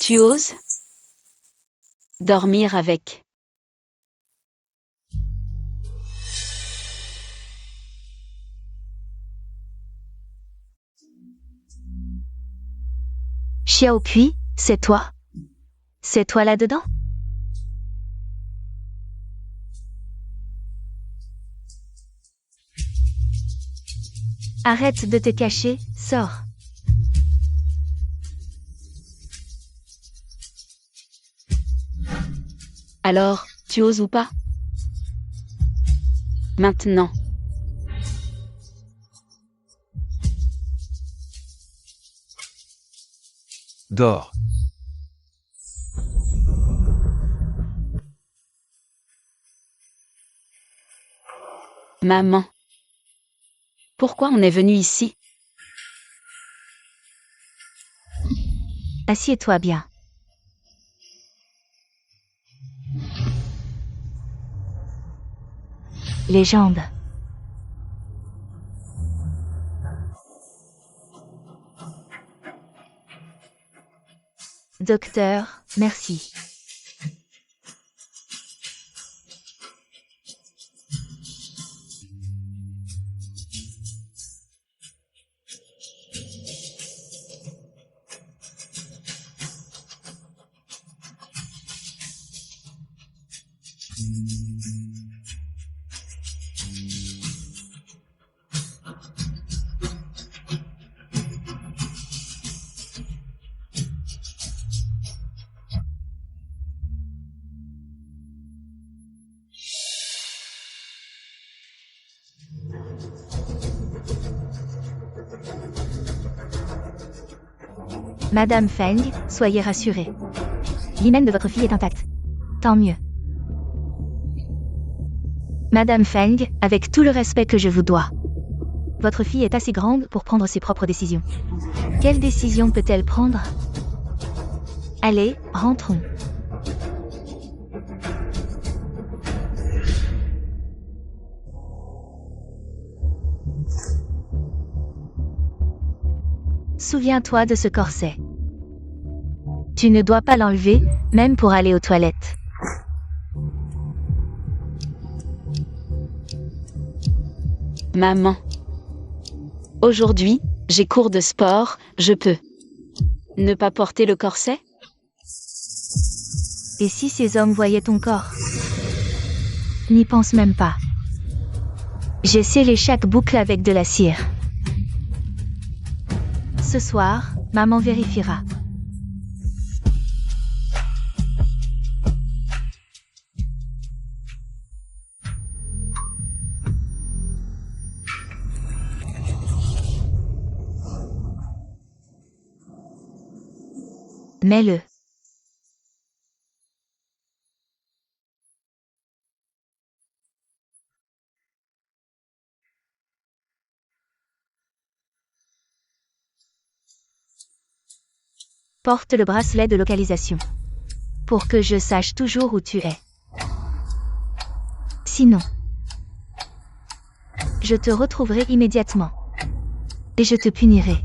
Tu oses dormir avec. Xiaopui, c'est toi? C'est toi là-dedans? Arrête de te cacher, sors. Alors, tu oses ou pas? Maintenant. Dors. Maman. Pourquoi on est venu ici? Assieds-toi bien. Les jambes. Docteur, merci. Madame Feng, soyez rassurée. L'hymen de votre fille est intact. Tant mieux. Madame Feng, avec tout le respect que je vous dois. Votre fille est assez grande pour prendre ses propres décisions. Quelle décision peut-elle prendre? Allez, rentrons. Souviens-toi de ce corset. Tu ne dois pas l'enlever, même pour aller aux toilettes. Maman. Aujourd'hui, j'ai cours de sport, je peux. Ne pas porter le corset? Et si ces hommes voyaient ton corps? N'y pense même pas. J'ai scellé chaque boucle avec de la cire. Ce soir, maman vérifiera. Mets-le. Porte le bracelet de localisation. Pour que je sache toujours où tu es. Sinon, je te retrouverai immédiatement. Et je te punirai.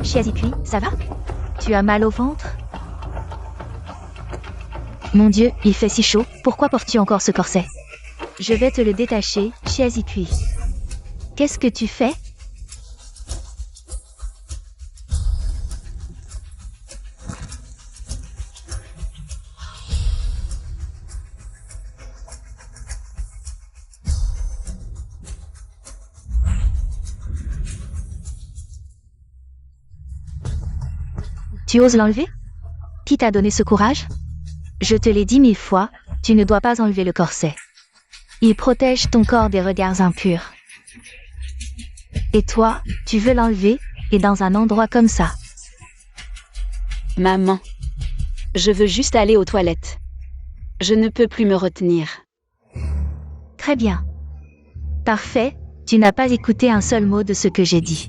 Chiazikui, ça va? Tu as mal au ventre? Mon Dieu, il fait si chaud, pourquoi portes-tu encore ce corset? Je vais te le détacher, Chiazikui. Qu'est-ce que tu fais? Tu oses l'enlever? Qui t'a donné ce courage? Je te l'ai dit 1000 fois, tu ne dois pas enlever le corset. Il protège ton corps des regards impurs. Et toi, tu veux l'enlever, et dans un endroit comme ça. Maman. Je veux juste aller aux toilettes. Je ne peux plus me retenir. Très bien. Parfait, tu n'as pas écouté un seul mot de ce que j'ai dit.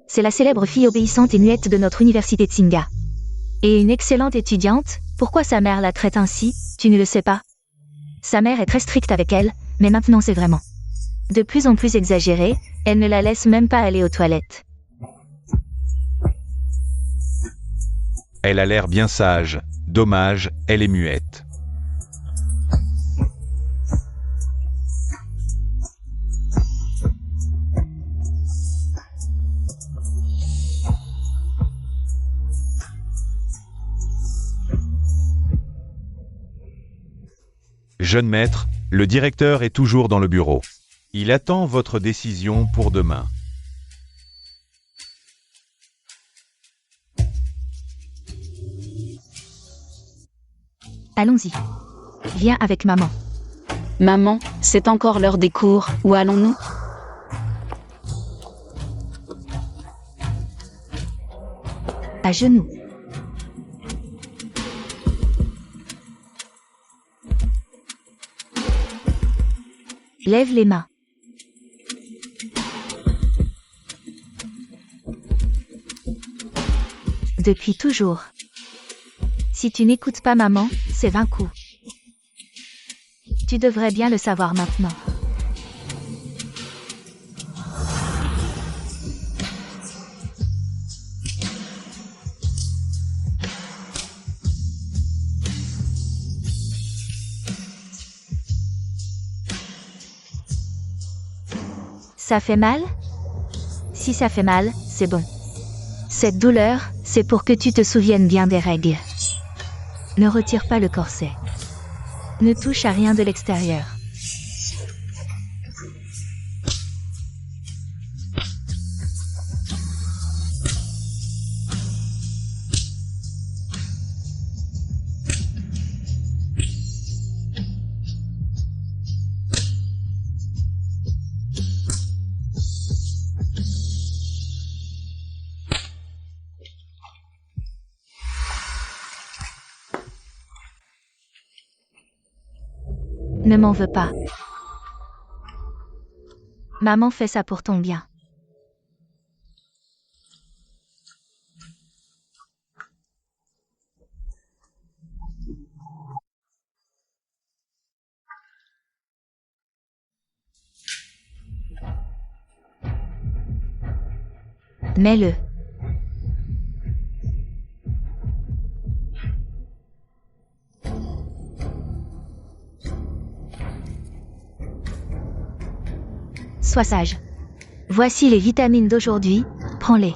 C'est la célèbre fille obéissante et muette de notre université Tsinga. Et une excellente étudiante, pourquoi sa mère la traite ainsi, tu ne le sais pas? Sa mère est très stricte avec elle, mais maintenant c'est vraiment de plus en plus exagéré, elle ne la laisse même pas aller aux toilettes. Elle a l'air bien sage. Dommage, elle est muette. Jeune maître, le directeur est toujours dans le bureau. Il attend votre décision pour demain. Allons-y. Viens avec maman. Maman, c'est encore l'heure des cours, où allons-nous? À genoux. Lève les mains. Depuis toujours. Si tu n'écoutes pas maman, c'est 20 coups. Tu devrais bien le savoir maintenant. Ça fait mal? Si ça fait mal, c'est bon. Cette douleur, c'est pour que tu te souviennes bien des règles. Ne retire pas le corset. Ne touche à rien de l'extérieur. Ne m'en veux pas. Maman fait ça pour ton bien. Mets-le. Sois sage. Voici les vitamines d'aujourd'hui, prends-les.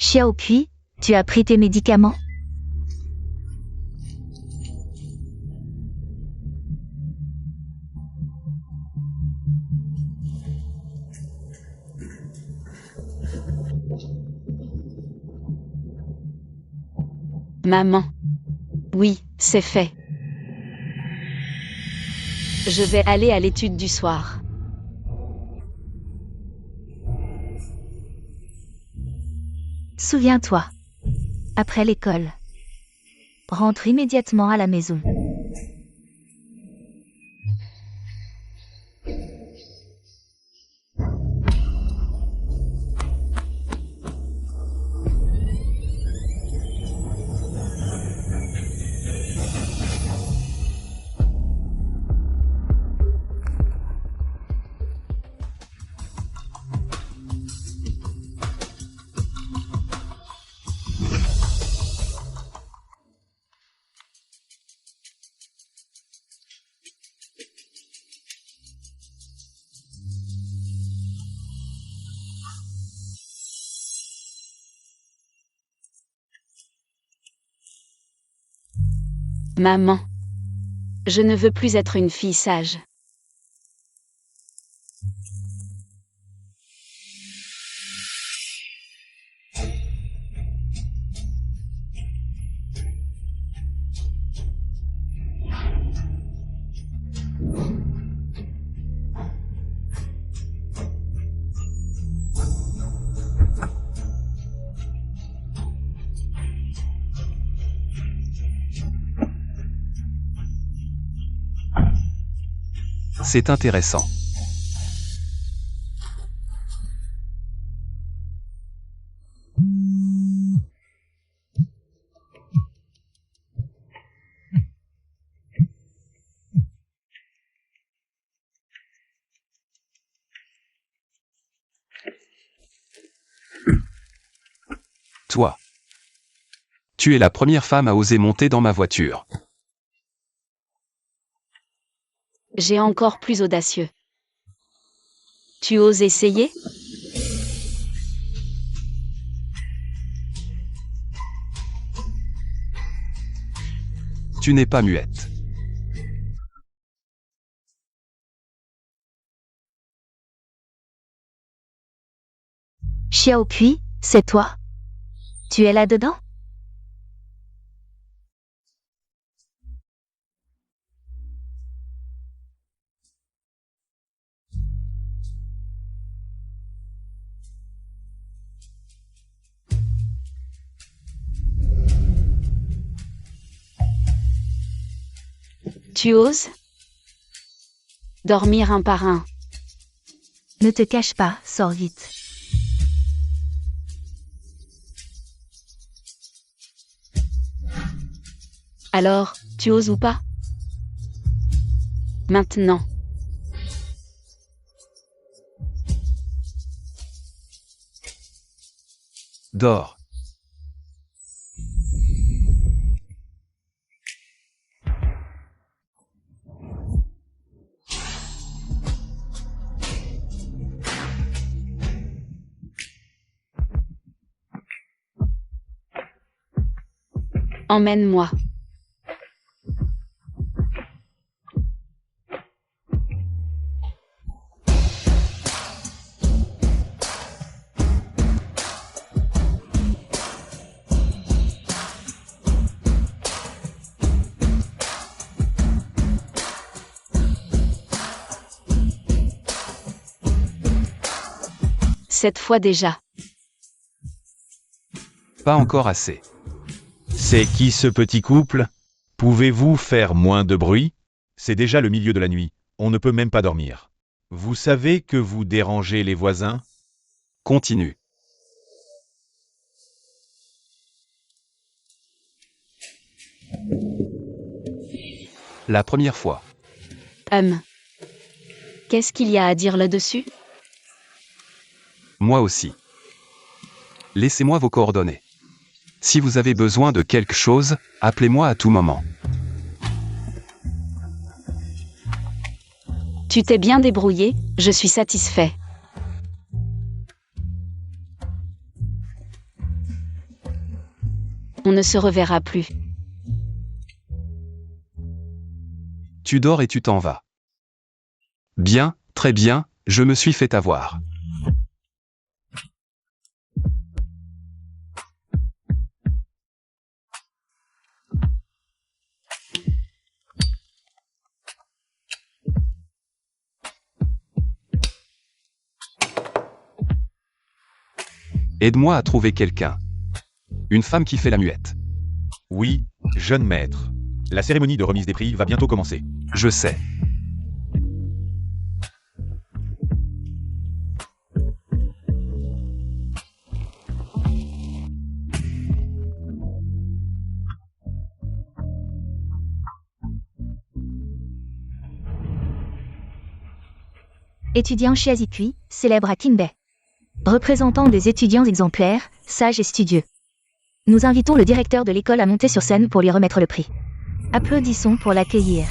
Xiaopui, tu as pris tes médicaments? Maman. Oui, c'est fait. Je vais aller à l'étude du soir. Souviens-toi. Après l'école. Rentre immédiatement à la maison. Maman. Je ne veux plus être une fille sage. C'est intéressant. Toi. Tu es la première femme à oser monter dans ma voiture. J'ai encore plus audacieux. Tu oses essayer? Tu n'es pas muette. Xiao Pui, c'est toi? Tu es là-dedans? Tu oses? Dormir un par un. Ne te cache pas, sors vite. Alors, tu oses ou pas? Maintenant. Dors. Emmène-moi. Cette fois déjà. Pas encore assez. C'est qui ce petit couple? Pouvez-vous faire moins de bruit? C'est déjà le milieu de la nuit. On ne peut même pas dormir. Vous savez que vous dérangez les voisins? Continue. La première fois. Qu'est-ce qu'il y a à dire là-dessus? Moi aussi. Laissez-moi vos coordonnées. Si vous avez besoin de quelque chose, appelez-moi à tout moment. Tu t'es bien débrouillé, je suis satisfait. On ne se reverra plus. Tu dors et tu t'en vas. Bien, très bien, je me suis fait avoir. Aide-moi à trouver quelqu'un. Une femme qui fait la muette. Oui, jeune maître. La cérémonie de remise des prix va bientôt commencer. Je sais. Étudiant chez Azipui, célèbre à Kinbei. Représentant des étudiants exemplaires, sages et studieux. Nous invitons le directeur de l'école à monter sur scène pour lui remettre le prix. Applaudissons pour l'accueillir.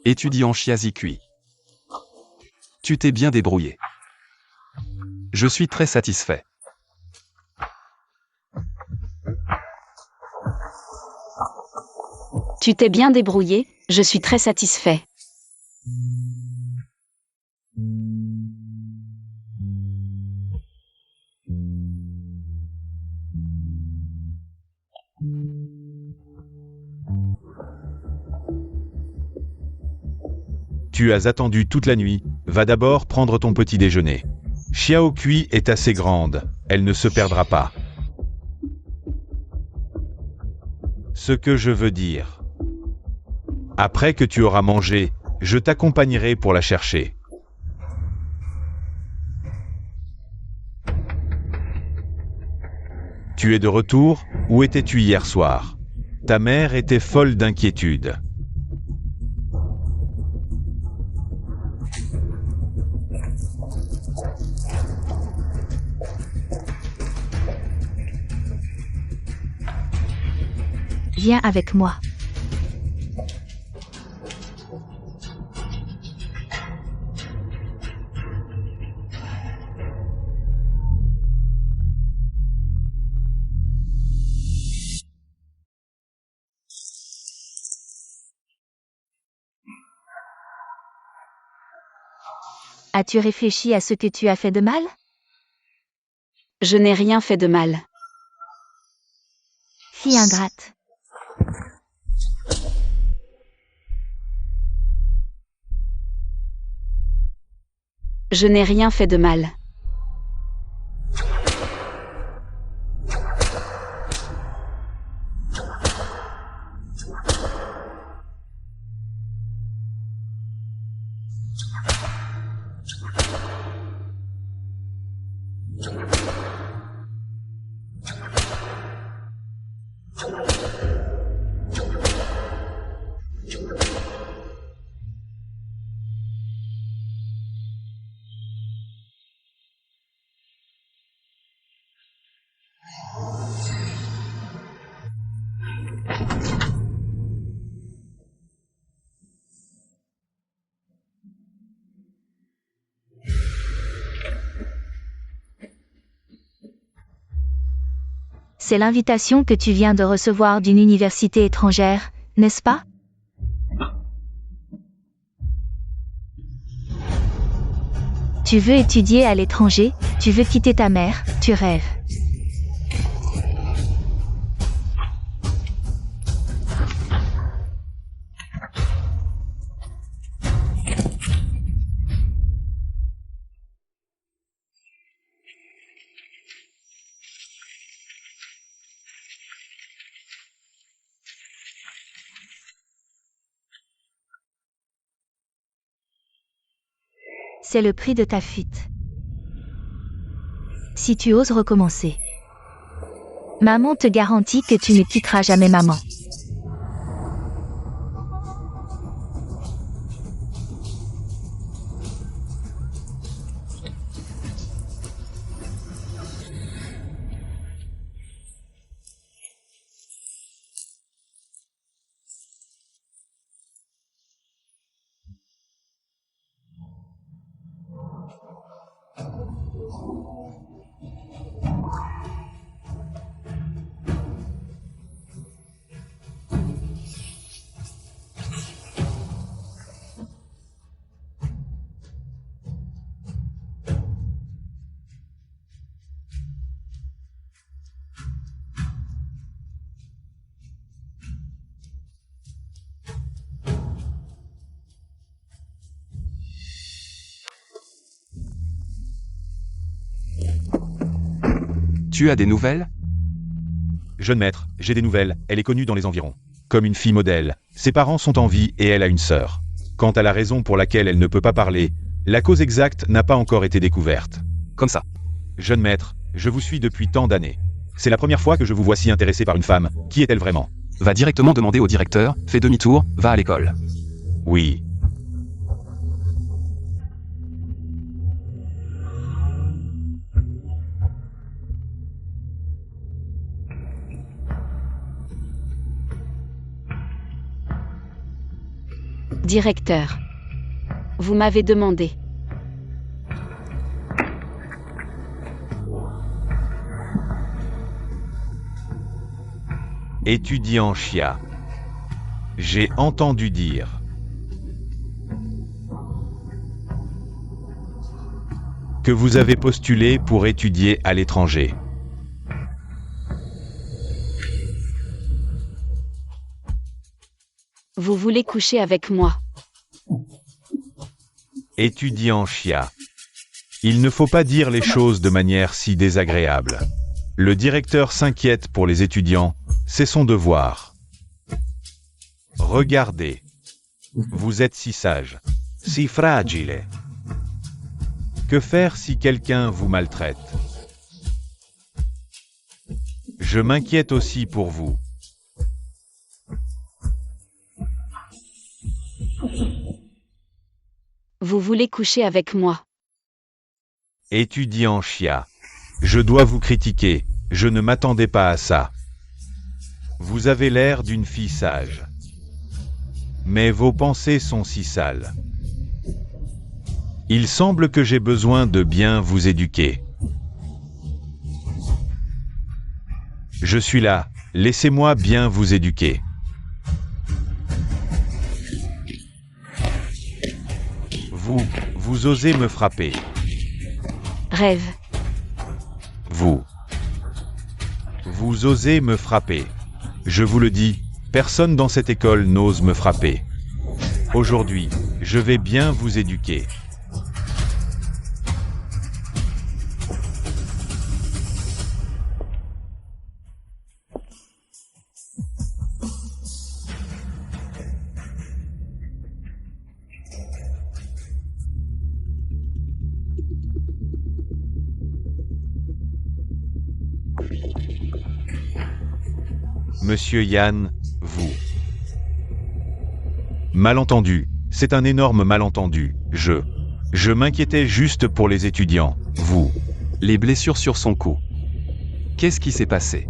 Étudiant Chiazikui. Tu t'es bien débrouillé. Je suis très satisfait. Tu t'es bien débrouillé, je suis très satisfait. Tu as attendu toute la nuit, va d'abord prendre ton petit déjeuner. Xiaokui est assez grande, elle ne se perdra pas. Ce que je veux dire. Après que tu auras mangé, je t'accompagnerai pour la chercher. Tu es de retour, où étais-tu hier soir? Ta mère était folle d'inquiétude. Viens avec moi. As-tu réfléchi à ce que tu as fait de mal? Je n'ai rien fait de mal. Fille ingrate. Je n'ai rien fait de mal. C'est l'invitation que tu viens de recevoir d'une université étrangère, n'est-ce pas? Tu veux étudier à l'étranger, tu veux quitter ta mère, tu rêves. C'est le prix de ta fuite. Si tu oses recommencer. Maman te garantit que tu ne quitteras jamais maman. Tu as des nouvelles? Jeune maître, j'ai des nouvelles, elle est connue dans les environs. Comme une fille modèle, ses parents sont en vie et elle a une sœur. Quant à la raison pour laquelle elle ne peut pas parler, la cause exacte n'a pas encore été découverte. Comme ça. Jeune maître, je vous suis depuis tant d'années. C'est la première fois que je vous vois si intéressé par une femme. Qui est-elle vraiment? Va directement demander au directeur, fais demi-tour, va à l'école. Oui. Directeur. Vous m'avez demandé. Étudiant Chia. J'ai entendu dire. Que vous avez postulé pour étudier à l'étranger. Vous voulez coucher avec moi. Étudiant Chia. Il ne faut pas dire les choses de manière si désagréable. Le directeur s'inquiète pour les étudiants, c'est son devoir. Regardez. Vous êtes si sage, si fragile. Que faire si quelqu'un vous maltraite? Je m'inquiète aussi pour vous. Vous voulez coucher avec moi. Étudiant Chia. Je dois vous critiquer, je ne m'attendais pas à ça. Vous avez l'air d'une fille sage. Mais vos pensées sont si sales. Il semble que j'ai besoin de bien vous éduquer. Je suis là, laissez-moi bien vous éduquer. Vous osez me frapper. Rêve. Vous osez me frapper. Je vous le dis, personne dans cette école n'ose me frapper. Aujourd'hui, je vais bien vous éduquer. Monsieur Yan, vous. Malentendu, c'est un énorme malentendu, je m'inquiétais juste pour les étudiants, vous. Les blessures sur son cou. Qu'est-ce qui s'est passé?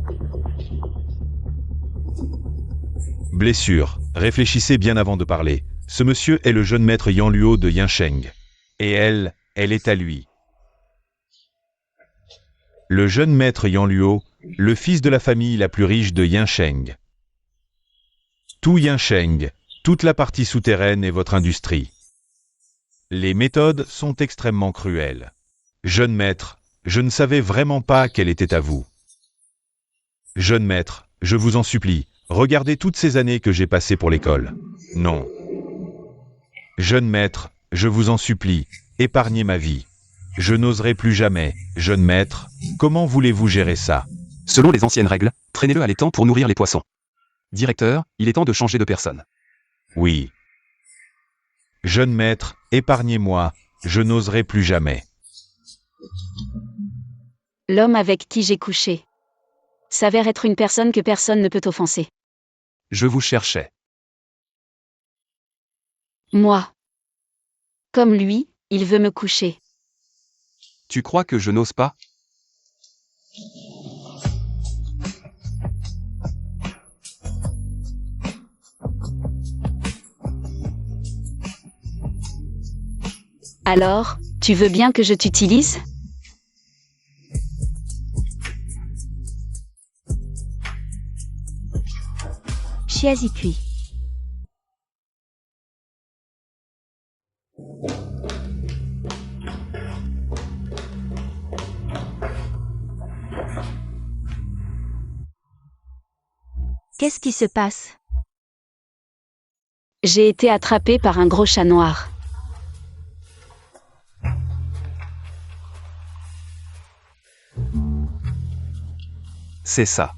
Blessure, réfléchissez bien avant de parler. Ce monsieur est le jeune maître Yan Luo de Yansheng. Et elle est à lui. Le jeune maître Yan Luo, le fils de la famille la plus riche de Yansheng. Tout Yansheng, toute la partie souterraine est votre industrie. Les méthodes sont extrêmement cruelles. Jeune maître, je ne savais vraiment pas qu'elle était à vous. Jeune maître, je vous en supplie, regardez toutes ces années que j'ai passées pour l'école. Non. Jeune maître, je vous en supplie, épargnez ma vie. Je n'oserai plus jamais, jeune maître, comment voulez-vous gérer ça? Selon les anciennes règles, traînez-le à l'étang pour nourrir les poissons. Directeur, il est temps de changer de personne. Oui. Jeune maître, épargnez-moi, je n'oserai plus jamais. L'homme avec qui j'ai couché s'avère être une personne que personne ne peut offenser. Je vous cherchais. Moi. Comme lui, il veut me coucher. Tu crois que je n'ose pas? Alors, tu veux bien que je t'utilise? Chiazikui. Qu'est-ce qui se passe? J'ai été attrapée par un gros chat noir. C'est ça.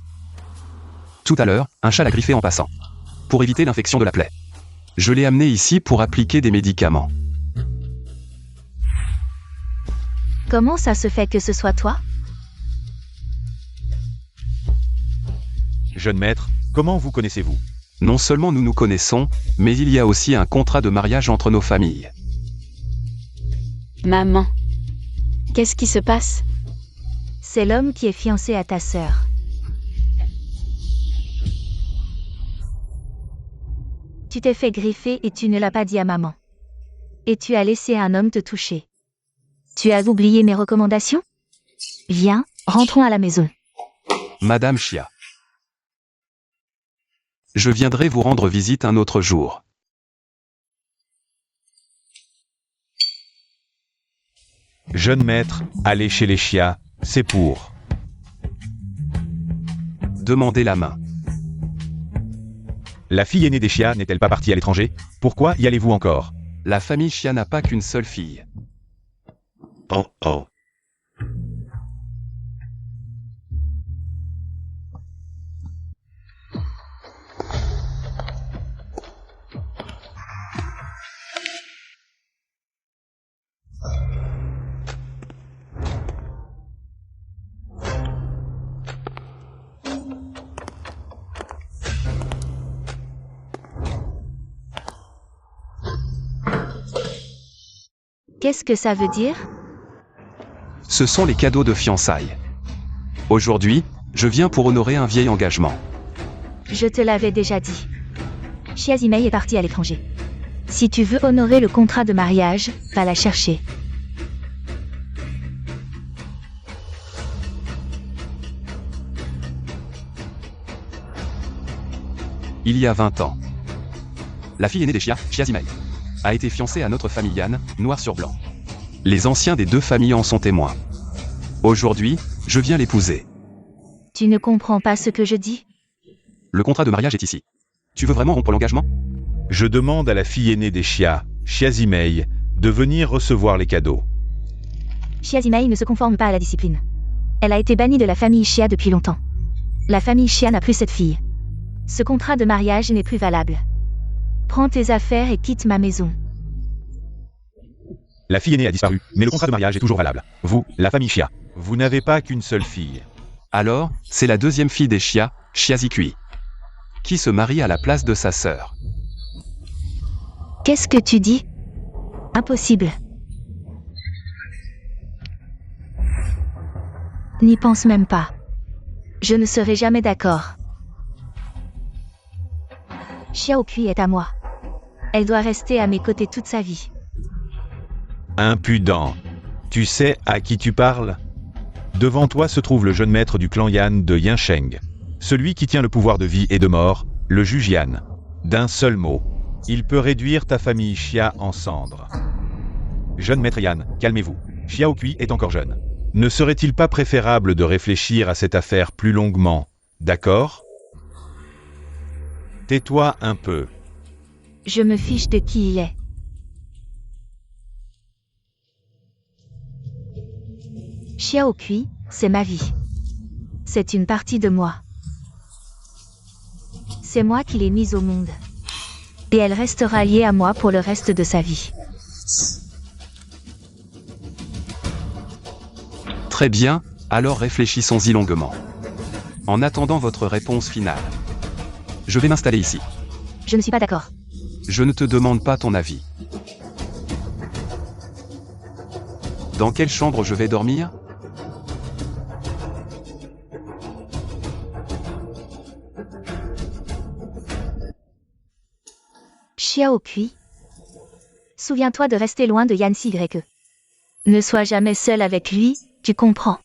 Tout à l'heure, un chat l'a griffé en passant. Pour éviter l'infection de la plaie. Je l'ai amené ici pour appliquer des médicaments. Comment ça se fait que ce soit toi? Jeune maître, comment vous connaissez-vous? Non seulement nous nous connaissons, mais il y a aussi un contrat de mariage entre nos familles. Maman. Qu'est-ce qui se passe? C'est l'homme qui est fiancé à ta sœur. Tu t'es fait griffer et tu ne l'as pas dit à maman. Et tu as laissé un homme te toucher. Tu as oublié mes recommandations? Viens, rentrons à la maison. Madame Chia. Je viendrai vous rendre visite un autre jour. Jeune maître, aller chez les Chia, c'est pour. Demandez la main. La fille aînée des Chia n'est-elle pas partie à l'étranger? Pourquoi y allez-vous encore? La famille Chia n'a pas qu'une seule fille. Oh oh. Qu'est-ce que ça veut dire? Ce sont les cadeaux de fiançailles. Aujourd'hui, je viens pour honorer un vieil engagement. Je te l'avais déjà dit. Chiazimei est partie à l'étranger. Si tu veux honorer le contrat de mariage, va la chercher. Il y a 20 ans. La fille aînée des Chia, Chiazimei, a été fiancée à notre famille Yan, noir sur blanc. Les anciens des deux familles en sont témoins. Aujourd'hui, je viens l'épouser. Tu ne comprends pas ce que je dis? Le contrat de mariage est ici. Tu veux vraiment rompre l'engagement? Je demande à la fille aînée des Chia, Chiazimei, de venir recevoir les cadeaux. Chiazimei ne se conforme pas à la discipline. Elle a été bannie de la famille Chia depuis longtemps. La famille Chia n'a plus cette fille. Ce contrat de mariage n'est plus valable. Prends tes affaires et quitte ma maison. La fille aînée a disparu, mais le contrat de mariage est toujours valable. Vous, la famille Chia, vous n'avez pas qu'une seule fille. Alors, c'est la deuxième fille des Chia, Chiazikui, qui se marie à la place de sa sœur. Qu'est-ce que tu dis? Impossible. N'y pense même pas. Je ne serai jamais d'accord. Xiaokui est à moi. Elle doit rester à mes côtés toute sa vie. Impudent. Tu sais à qui tu parles? Devant toi se trouve le jeune maître du clan Yan de Yansheng. Celui qui tient le pouvoir de vie et de mort, le juge Yan. D'un seul mot, il peut réduire ta famille Chia en cendres. Jeune maître Yan, calmez-vous. Xiaokui est encore jeune. Ne serait-il pas préférable de réfléchir à cette affaire plus longuement, d'accord? Tais-toi un peu. Je me fiche de qui il est. Xiaokui, c'est ma vie. C'est une partie de moi. C'est moi qui l'ai mise au monde. Et elle restera liée à moi pour le reste de sa vie. Très bien, alors réfléchissons-y longuement. En attendant votre réponse finale. Je vais m'installer ici. Je ne suis pas d'accord. Je ne te demande pas ton avis. Dans quelle chambre je vais dormir? Xiaokui. Souviens-toi de rester loin de Yan Sigreke. Ne sois jamais seul avec lui, tu comprends.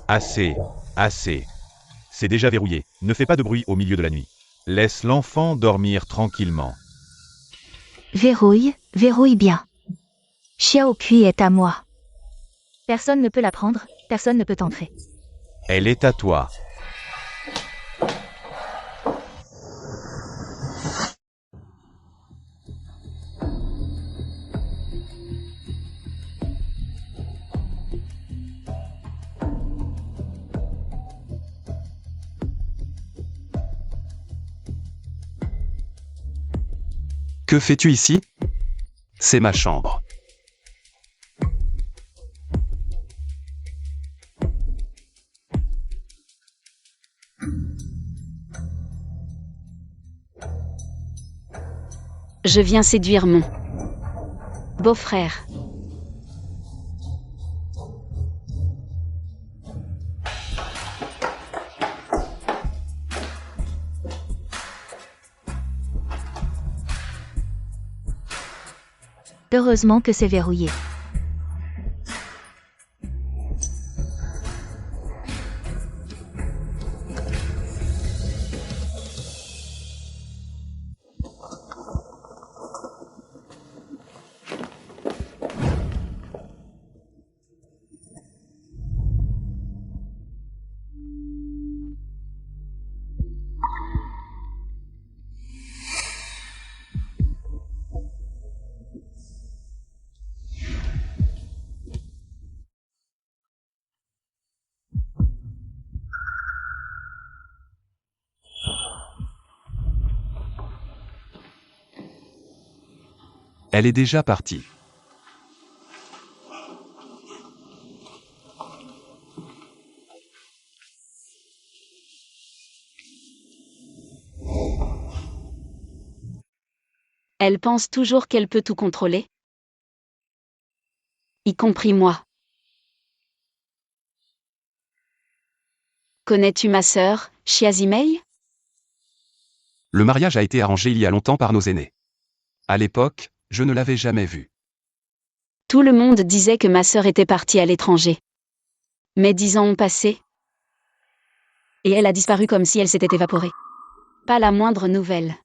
Assez, assez. C'est déjà verrouillé. Ne fais pas de bruit au milieu de la nuit. Laisse l'enfant dormir tranquillement. Verrouille, verrouille bien. Xiaokui est à moi. Personne ne peut la prendre, personne ne peut entrer. Elle est à toi. Que fais-tu ici? C'est ma chambre. Je viens séduire mon beau-frère. Heureusement que c'est verrouillé. Elle est déjà partie. Elle pense toujours qu'elle peut tout contrôler. Y compris moi. Connais-tu ma sœur, Chiazimei? Le mariage a été arrangé il y a longtemps par nos aînés. À l'époque, je ne l'avais jamais vue. Tout le monde disait que ma sœur était partie à l'étranger. Mais 10 ans ont passé. Et elle a disparu comme si elle s'était évaporée. Pas la moindre nouvelle.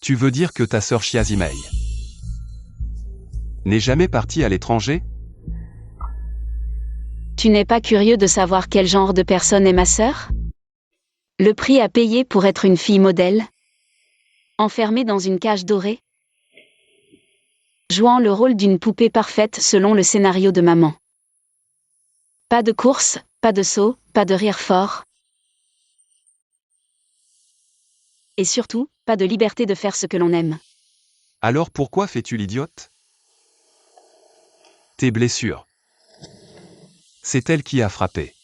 Tu veux dire que ta sœur Chiazimei n'est jamais partie à l'étranger? Tu n'es pas curieux de savoir quel genre de personne est ma sœur? Le prix à payer pour être une fille modèle? Enfermée dans une cage dorée? Jouant le rôle d'une poupée parfaite selon le scénario de maman. Pas de course, pas de saut, pas de rire fort. Et surtout, pas de liberté de faire ce que l'on aime. Alors pourquoi fais-tu l'idiote? Tes blessures. C'est elle qui a frappé.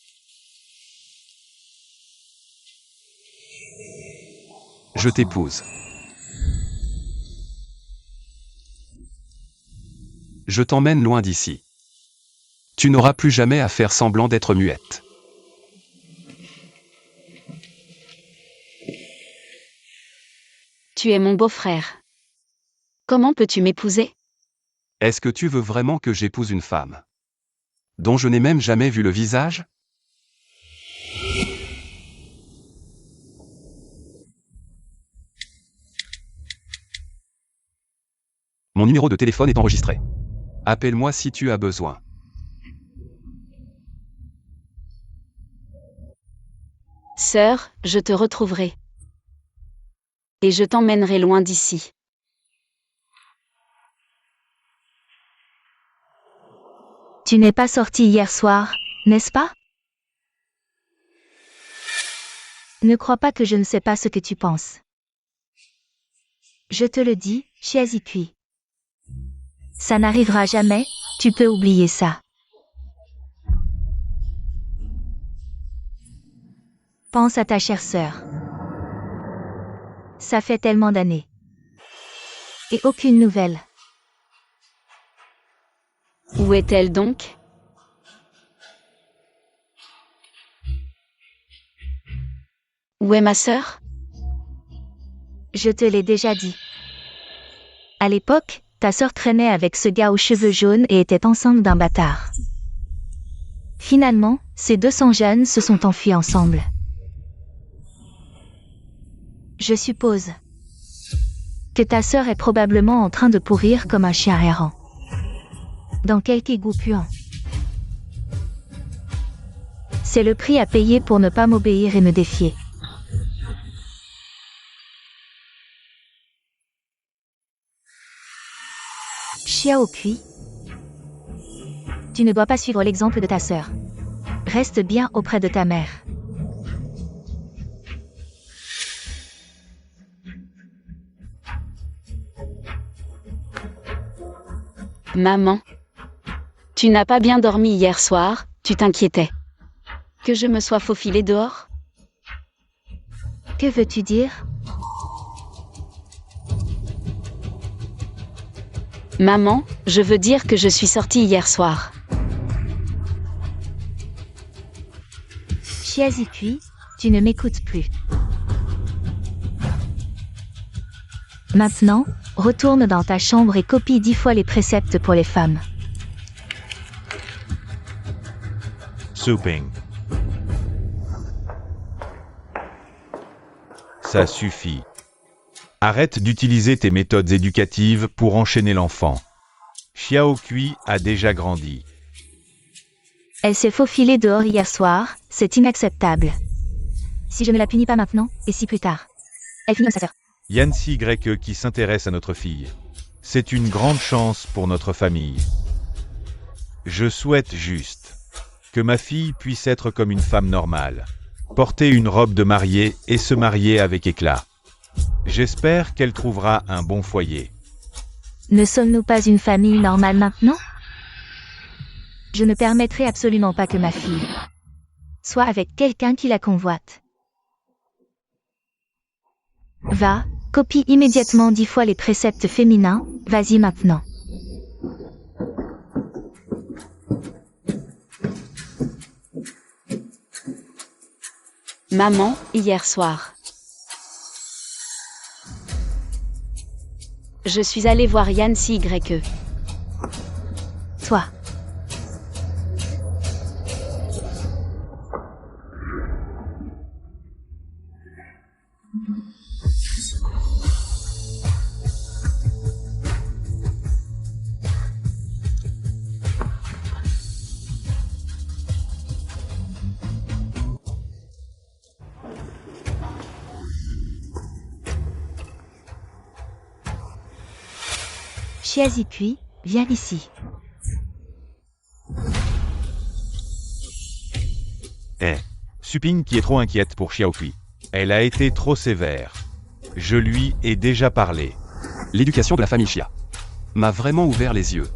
Je t'épouse. Je t'emmène loin d'ici. Tu n'auras plus jamais à faire semblant d'être muette. Tu es mon beau-frère. Comment peux-tu m'épouser? Est-ce que tu veux vraiment que j'épouse une femme dont je n'ai même jamais vu le visage? Mon numéro de téléphone est enregistré. Appelle-moi si tu as besoin. Sœur, je te retrouverai. Et je t'emmènerai loin d'ici. Tu n'es pas sorti hier soir, n'est-ce pas? Ne crois pas que je ne sais pas ce que tu penses. Je te le dis, Chiazikui. Ça n'arrivera jamais, tu peux oublier ça. Pense à ta chère sœur. Ça fait tellement d'années. Et aucune nouvelle. Où est-elle donc? Où est ma sœur? Je te l'ai déjà dit. À l'époque, ta sœur traînait avec ce gars aux cheveux jaunes et était enceinte d'un bâtard. Finalement, ces 200 jeunes se sont enfuis ensemble. Je suppose que ta sœur est probablement en train de pourrir comme un chien errant. Dans quelque égout puant. C'est le prix à payer pour ne pas m'obéir et me défier. Xiaokui. Tu ne dois pas suivre l'exemple de ta sœur. Reste bien auprès de ta mère. Maman. Tu n'as pas bien dormi hier soir, tu t'inquiétais. Que je me sois faufilée dehors? Que veux-tu dire? Maman, je veux dire que je suis sortie hier soir. Chiazikui, tu ne m'écoutes plus. Maintenant, retourne dans ta chambre et copie 10 fois les préceptes pour les femmes. Souping. Ça suffit. Arrête d'utiliser tes méthodes éducatives pour enchaîner l'enfant. Xiaokui a déjà grandi. Elle s'est faufilée dehors hier soir, c'est inacceptable. Si je ne la punis pas maintenant, et si plus tard? Elle finit comme sa sœur. Yancy Greke qui s'intéresse à notre fille. C'est une grande chance pour notre famille. Je souhaite juste que ma fille puisse être comme une femme normale, porter une robe de mariée et se marier avec éclat. J'espère qu'elle trouvera un bon foyer. Ne sommes-nous pas une famille normale maintenant? Je ne permettrai absolument pas que ma fille soit avec quelqu'un qui la convoite. Va, copie immédiatement 10 fois les préceptes féminins, vas-y maintenant. Maman, hier soir. Je suis allée voir Yancy Greke. Toi. Chiazikui, viens ici. Suping qui est trop inquiète pour Xiaokui. Elle a été trop sévère. Je lui ai déjà parlé. L'éducation de la famille Xia m'a vraiment ouvert les yeux.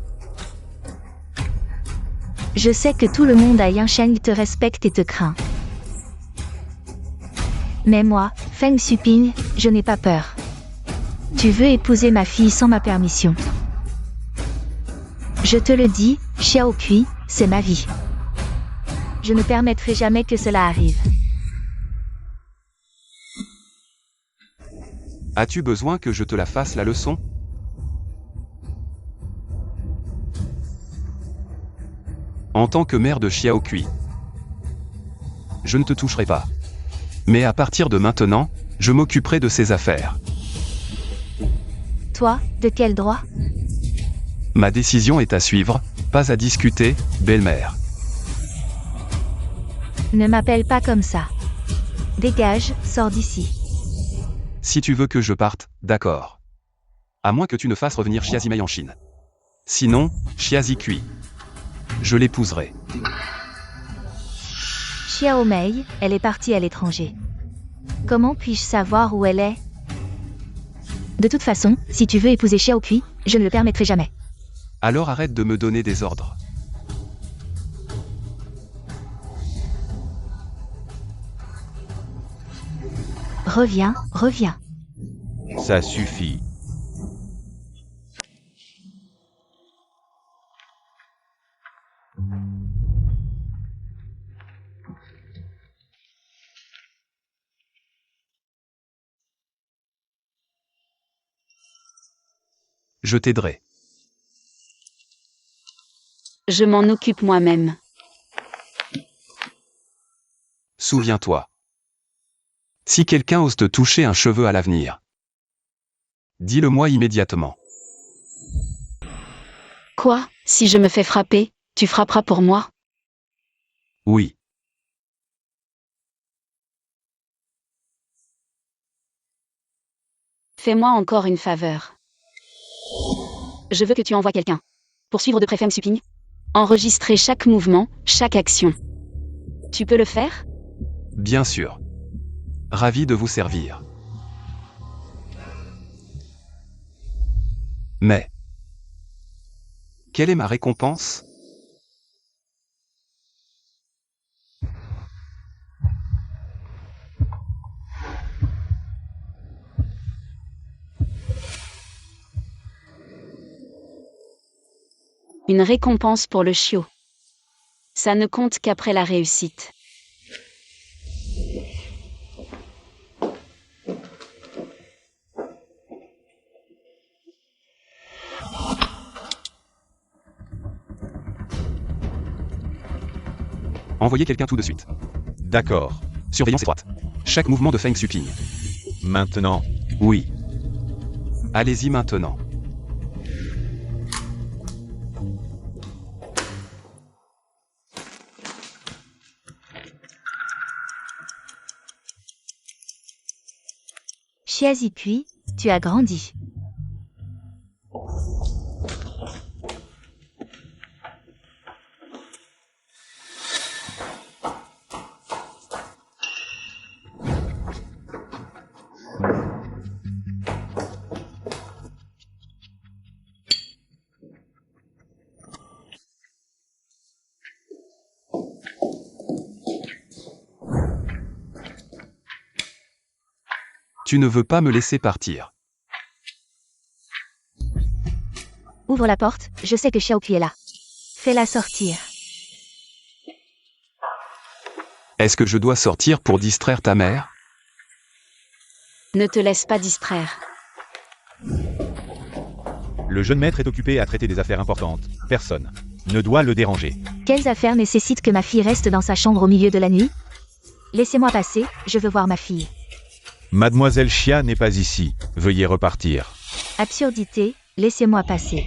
Je sais que tout le monde à Yansheng te respecte et te craint. Mais moi, Feng Suping, je n'ai pas peur. Tu veux épouser ma fille sans ma permission. Je te le dis, Xiaokui, c'est ma vie. Je ne permettrai jamais que cela arrive. As-tu besoin que je te la fasse la leçon? En tant que mère de Xiaokui, je ne te toucherai pas. Mais à partir de maintenant, je m'occuperai de ses affaires. Toi, de quel droit? Ma décision est à suivre, pas à discuter, belle-mère. Ne m'appelle pas comme ça. Dégage, sors d'ici. Si tu veux que je parte, d'accord. À moins que tu ne fasses revenir Xiazimei en Chine. Sinon, Xiazikui. Je l'épouserai. Xiaomei, elle est partie à l'étranger. Comment puis-je savoir où elle est? De toute façon, si tu veux épouser Xiaokui, je ne le permettrai jamais. Alors arrête de me donner des ordres. Reviens, reviens. Ça suffit. Je t'aiderai. Je m'en occupe moi-même. Souviens-toi. Si quelqu'un ose te toucher un cheveu à l'avenir, dis-le-moi immédiatement. Quoi, si je me fais frapper, tu frapperas pour moi? Oui. Fais-moi encore une faveur. Je veux que tu envoies quelqu'un. Pour suivre de près Feng Suping. Enregistrer chaque mouvement, chaque action. Tu peux le faire? Bien sûr. Ravi de vous servir. Mais Quelle est ma récompense? Une récompense pour le chiot. Ça ne compte qu'après la réussite. Envoyez quelqu'un tout de suite. D'accord. Surveillance étroite. Chaque mouvement de Feng Xuping. Maintenant. Oui. Allez-y maintenant. Xia Zikui, tu as grandi. Tu ne veux pas me laisser partir. Ouvre la porte, je sais que Xiaoqui est là. Fais-la sortir. Est-ce que je dois sortir pour distraire ta mère? Ne te laisse pas distraire. Le jeune maître est occupé à traiter des affaires importantes. Personne ne doit le déranger. Quelles affaires nécessitent que ma fille reste dans sa chambre au milieu de la nuit? Laissez-moi passer, je veux voir ma fille. Mademoiselle Xia n'est pas ici. Veuillez repartir. Absurdité, laissez-moi passer.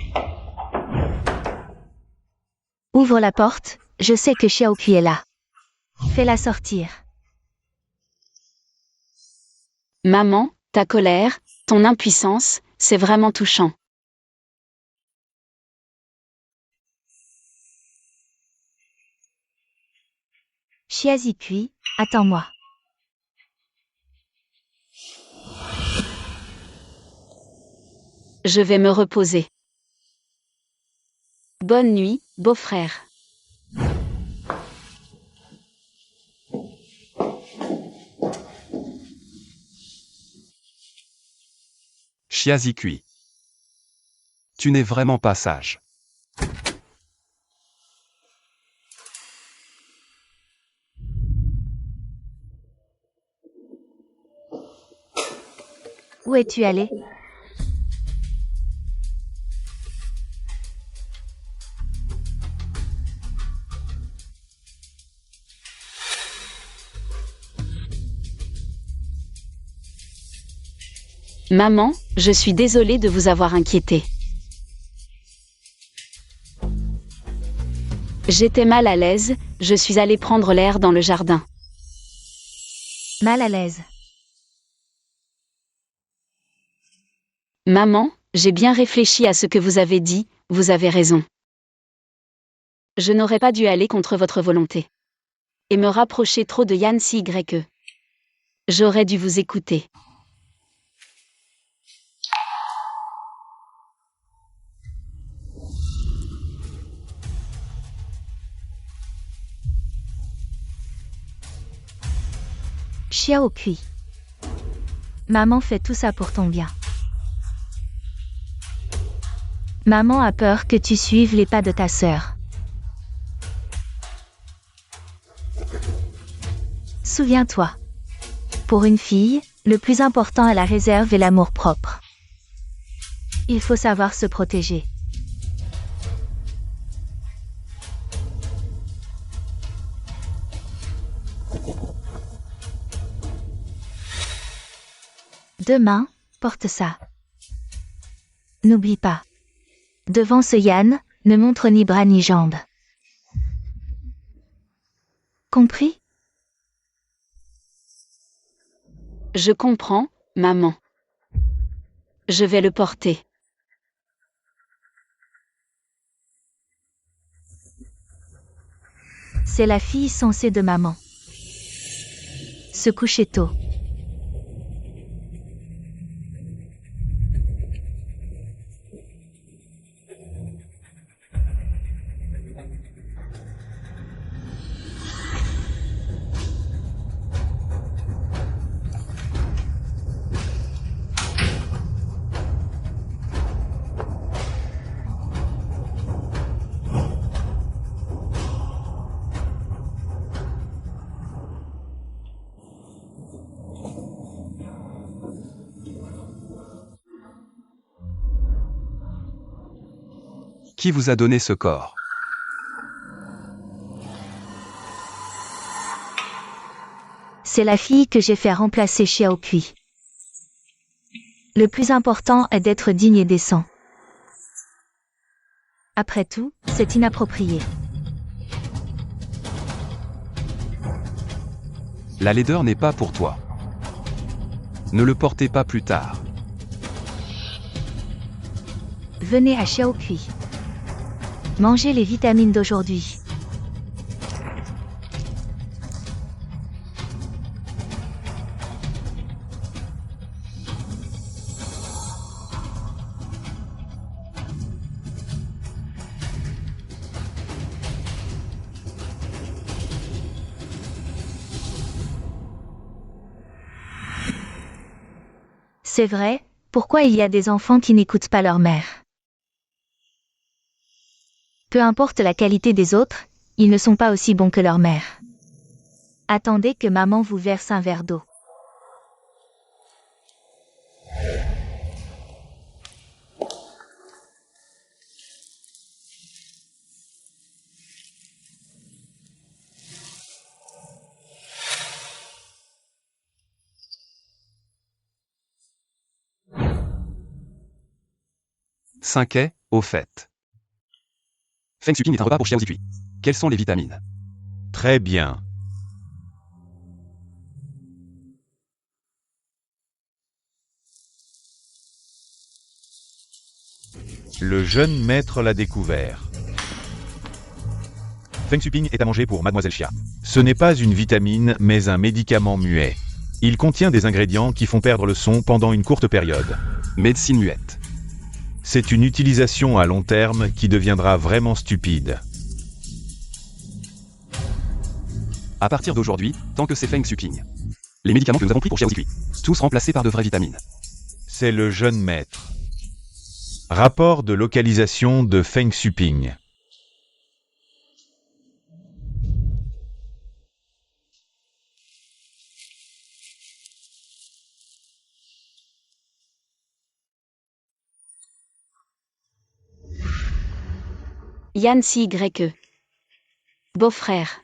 Ouvre la porte, je sais que Xiaoqui est là. Fais-la sortir. Maman, ta colère, ton impuissance, c'est vraiment touchant. Xia Zikui, attends-moi. Je vais me reposer. Bonne nuit, beau-frère. Xia Zikui. Tu n'es vraiment pas sage. Où es-tu allé? Maman, je suis désolée de vous avoir inquiété. J'étais mal à l'aise, je suis allée prendre l'air dans le jardin. Mal à l'aise. Maman, j'ai bien réfléchi à ce que vous avez dit, vous avez raison. Je n'aurais pas dû aller contre votre volonté. Et me rapprocher trop de Yan Cye. J'aurais dû vous écouter. Xiaoqui. Maman fait tout ça pour ton bien. Maman a peur que tu suives les pas de ta sœur. Souviens-toi. Pour une fille, le plus important est la réserve et l'amour-propre. Il faut savoir se protéger. Demain, porte ça. N'oublie pas. Devant ce Yan, ne montre ni bras ni jambes. Compris? Je comprends, maman. Je vais le porter. C'est la fille censée de maman. Se coucher tôt. Qui vous a donné ce corps? C'est la fille que j'ai fait remplacer Xiao Kui. Le plus important est d'être digne et décent. Après tout, c'est inapproprié. La laideur n'est pas pour toi. Ne le portez pas plus tard. Venez à Xiao Kui. Mangez les vitamines d'aujourd'hui. C'est vrai, pourquoi il y a des enfants qui n'écoutent pas leur mère? Peu importe la qualité des autres, ils ne sont pas aussi bons que leur mère. Attendez que maman vous verse un verre d'eau. Cinquième, au fait. Feng Shuqing est un repas pour Xiao Zikui. Quelles sont les vitamines? Très bien. Le jeune maître l'a découvert. Feng Shuqing est à manger pour Mademoiselle Xia. Ce n'est pas une vitamine, mais un médicament muet. Il contient des ingrédients qui font perdre le son pendant une courte période. Médecine muette. C'est une utilisation à long terme qui deviendra vraiment stupide. À partir d'aujourd'hui, tant que c'est Feng Shuqing. Les médicaments que nous avons pris pour Xiao Zikui. Tous remplacés par de vraies vitamines. C'est le jeune maître. Rapport de localisation de Feng Shuqing. Yan CYE. Beau-frère.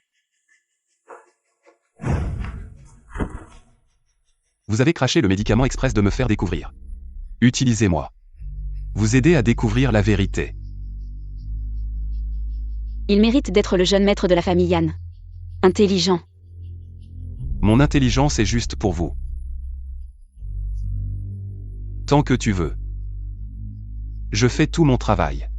Vous avez craché le médicament express de me faire découvrir. Utilisez-moi. Vous aider à découvrir la vérité. Il mérite d'être le jeune maître de la famille Yan. Intelligent. Mon intelligence est juste pour vous. Tant que tu veux. Je fais tout mon travail.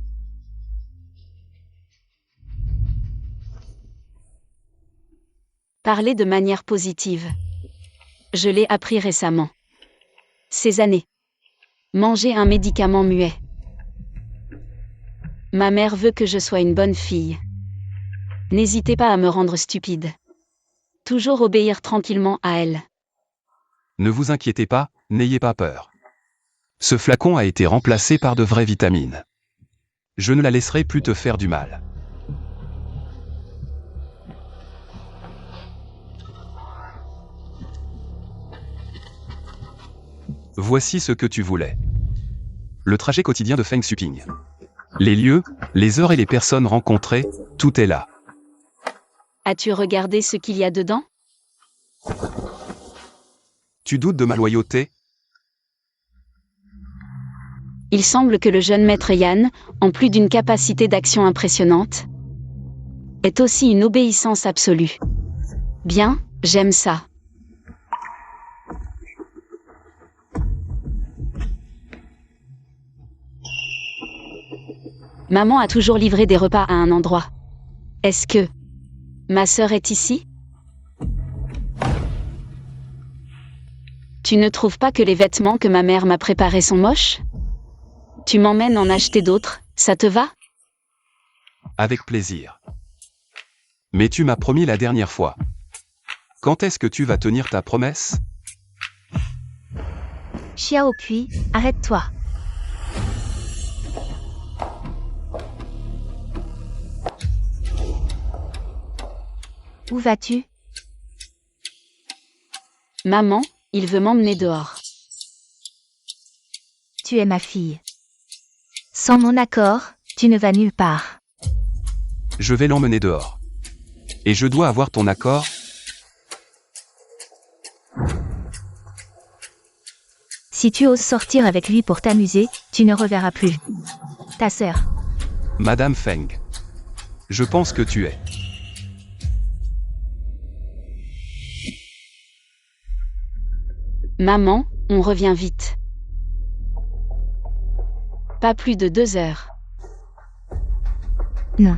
Parler de manière positive. Je l'ai appris récemment. Ces années. Manger un médicament muet. Ma mère veut que je sois une bonne fille. N'hésitez pas à me rendre stupide. Toujours obéir tranquillement à elle. Ne vous inquiétez pas, n'ayez pas peur. Ce flacon a été remplacé par de vraies vitamines. Je ne la laisserai plus te faire du mal. Voici ce que tu voulais. Le trajet quotidien de Feng Shuqing. Les lieux, les heures et les personnes rencontrées, tout est là. As-tu regardé ce qu'il y a dedans? Tu doutes de ma loyauté? Il semble que le jeune maître Yan, en plus d'une capacité d'action impressionnante, est aussi une obéissance absolue. Bien, j'aime ça. Maman a toujours livré des repas à un endroit. Est-ce que ma sœur est ici? Tu ne trouves pas que les vêtements que ma mère m'a préparés sont moches? Tu m'emmènes en acheter d'autres, ça te va? Avec plaisir. Mais tu m'as promis la dernière fois. Quand est-ce que tu vas tenir ta promesse? Xiao Kui, arrête-toi. Où vas-tu? Maman, il veut m'emmener dehors. Tu es ma fille. Sans mon accord, Tu ne vas nulle part. Je vais l'emmener dehors. Et je dois avoir ton accord. Si tu oses sortir avec lui pour t'amuser, tu ne reverras plus ta sœur. Madame Feng. Je pense que tu es. Maman, on revient vite. Pas plus de 2 heures. Non.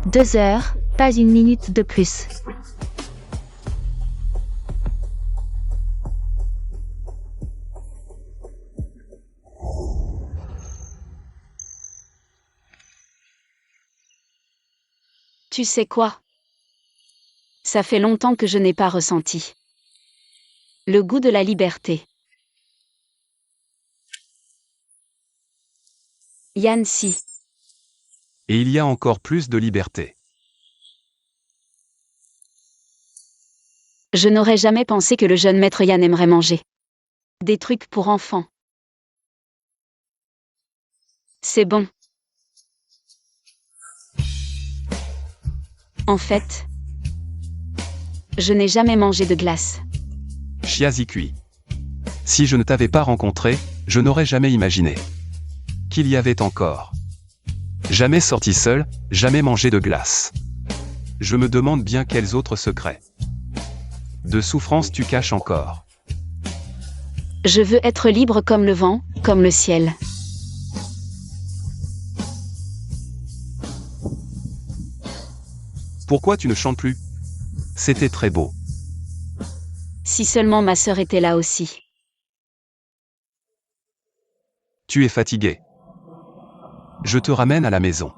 Deux heures, pas une minute de plus. Tu sais quoi? Ça fait longtemps que je n'ai pas ressenti le goût de la liberté. Yancy. Et il y a encore plus de liberté. Je n'aurais jamais pensé que le jeune maître Yan aimerait manger des trucs pour enfants. C'est bon. En fait, je n'ai jamais mangé de glace. Chiazikui. Si je ne t'avais pas rencontré, je n'aurais jamais imaginé qu'il y avait encore. Jamais sorti seul, jamais mangé de glace. Je me demande bien quels autres secrets de souffrance tu caches encore. Je veux être libre comme le vent, comme le ciel. Pourquoi tu ne chantes plus? C'était très beau. Si seulement ma sœur était là aussi. Tu es fatigué. Je te ramène à la maison.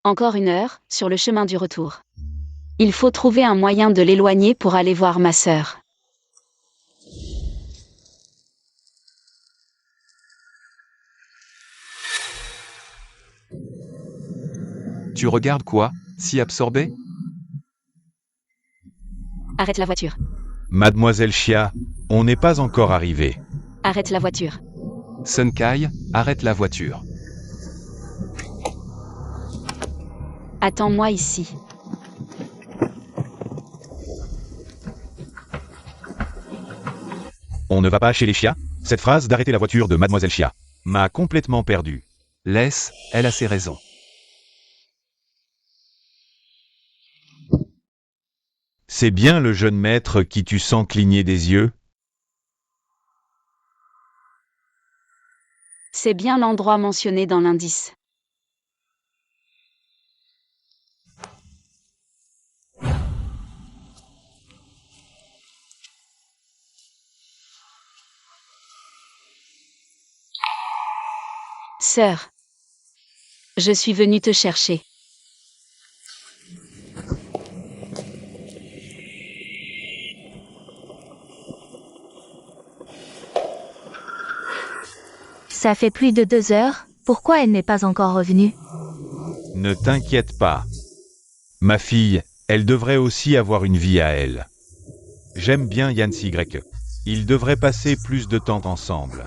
Encore 1 heure, sur le chemin du retour. Il faut trouver un moyen de l'éloigner pour aller voir ma sœur. Tu regardes quoi, si absorbé? Arrête la voiture. Mademoiselle Chia, on n'est pas encore arrivé. Arrête la voiture. Sun Kai, arrête la voiture. Attends-moi ici. On ne va pas chez les Chia? Cette phrase d'arrêter la voiture de Mademoiselle Chia m'a complètement perdu. Laisse, elle a ses raisons. C'est bien le jeune maître qui tu sens cligner des yeux? C'est bien l'endroit mentionné dans l'indice. Sœur, je suis venue te chercher. Ça fait plus de 2 heures, pourquoi elle n'est pas encore revenue? Ne t'inquiète pas. Ma fille, elle devrait aussi avoir une vie à elle. J'aime bien Yancy Grec. Ils devraient passer plus de temps ensemble.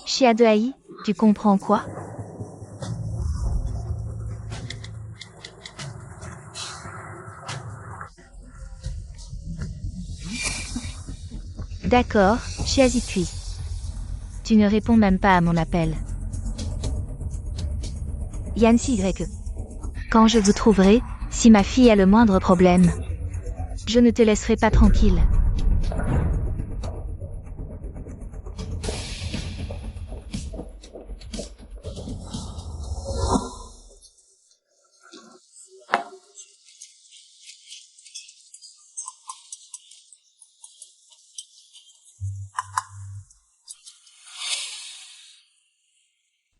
Chia de Haï, tu comprends quoi? D'accord, Chiazikui. Tu ne réponds même pas à mon appel. Yancy Y. Quand je vous trouverai, si ma fille a le moindre problème, je ne te laisserai pas tranquille.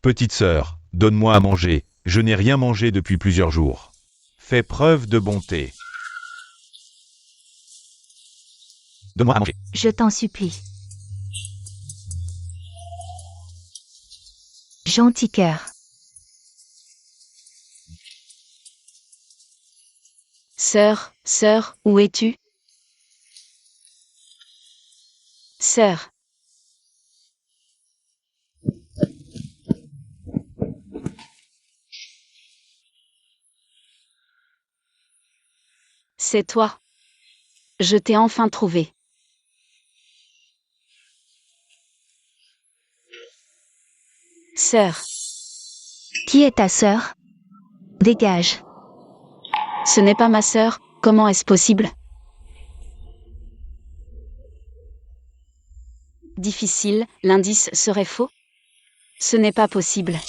Petite sœur, donne-moi à manger, je n'ai rien mangé depuis plusieurs jours. Fais preuve de bonté. Donne-moi à manger. Je t'en supplie. Gentil cœur. Sœur, où es-tu? Sœur. C'est toi. Je t'ai enfin trouvé. Sœur, Qui est ta sœur? Dégage. ce n'est pas ma sœur, comment est-ce possible? Difficile, l'indice serait faux? Ce n'est pas possible.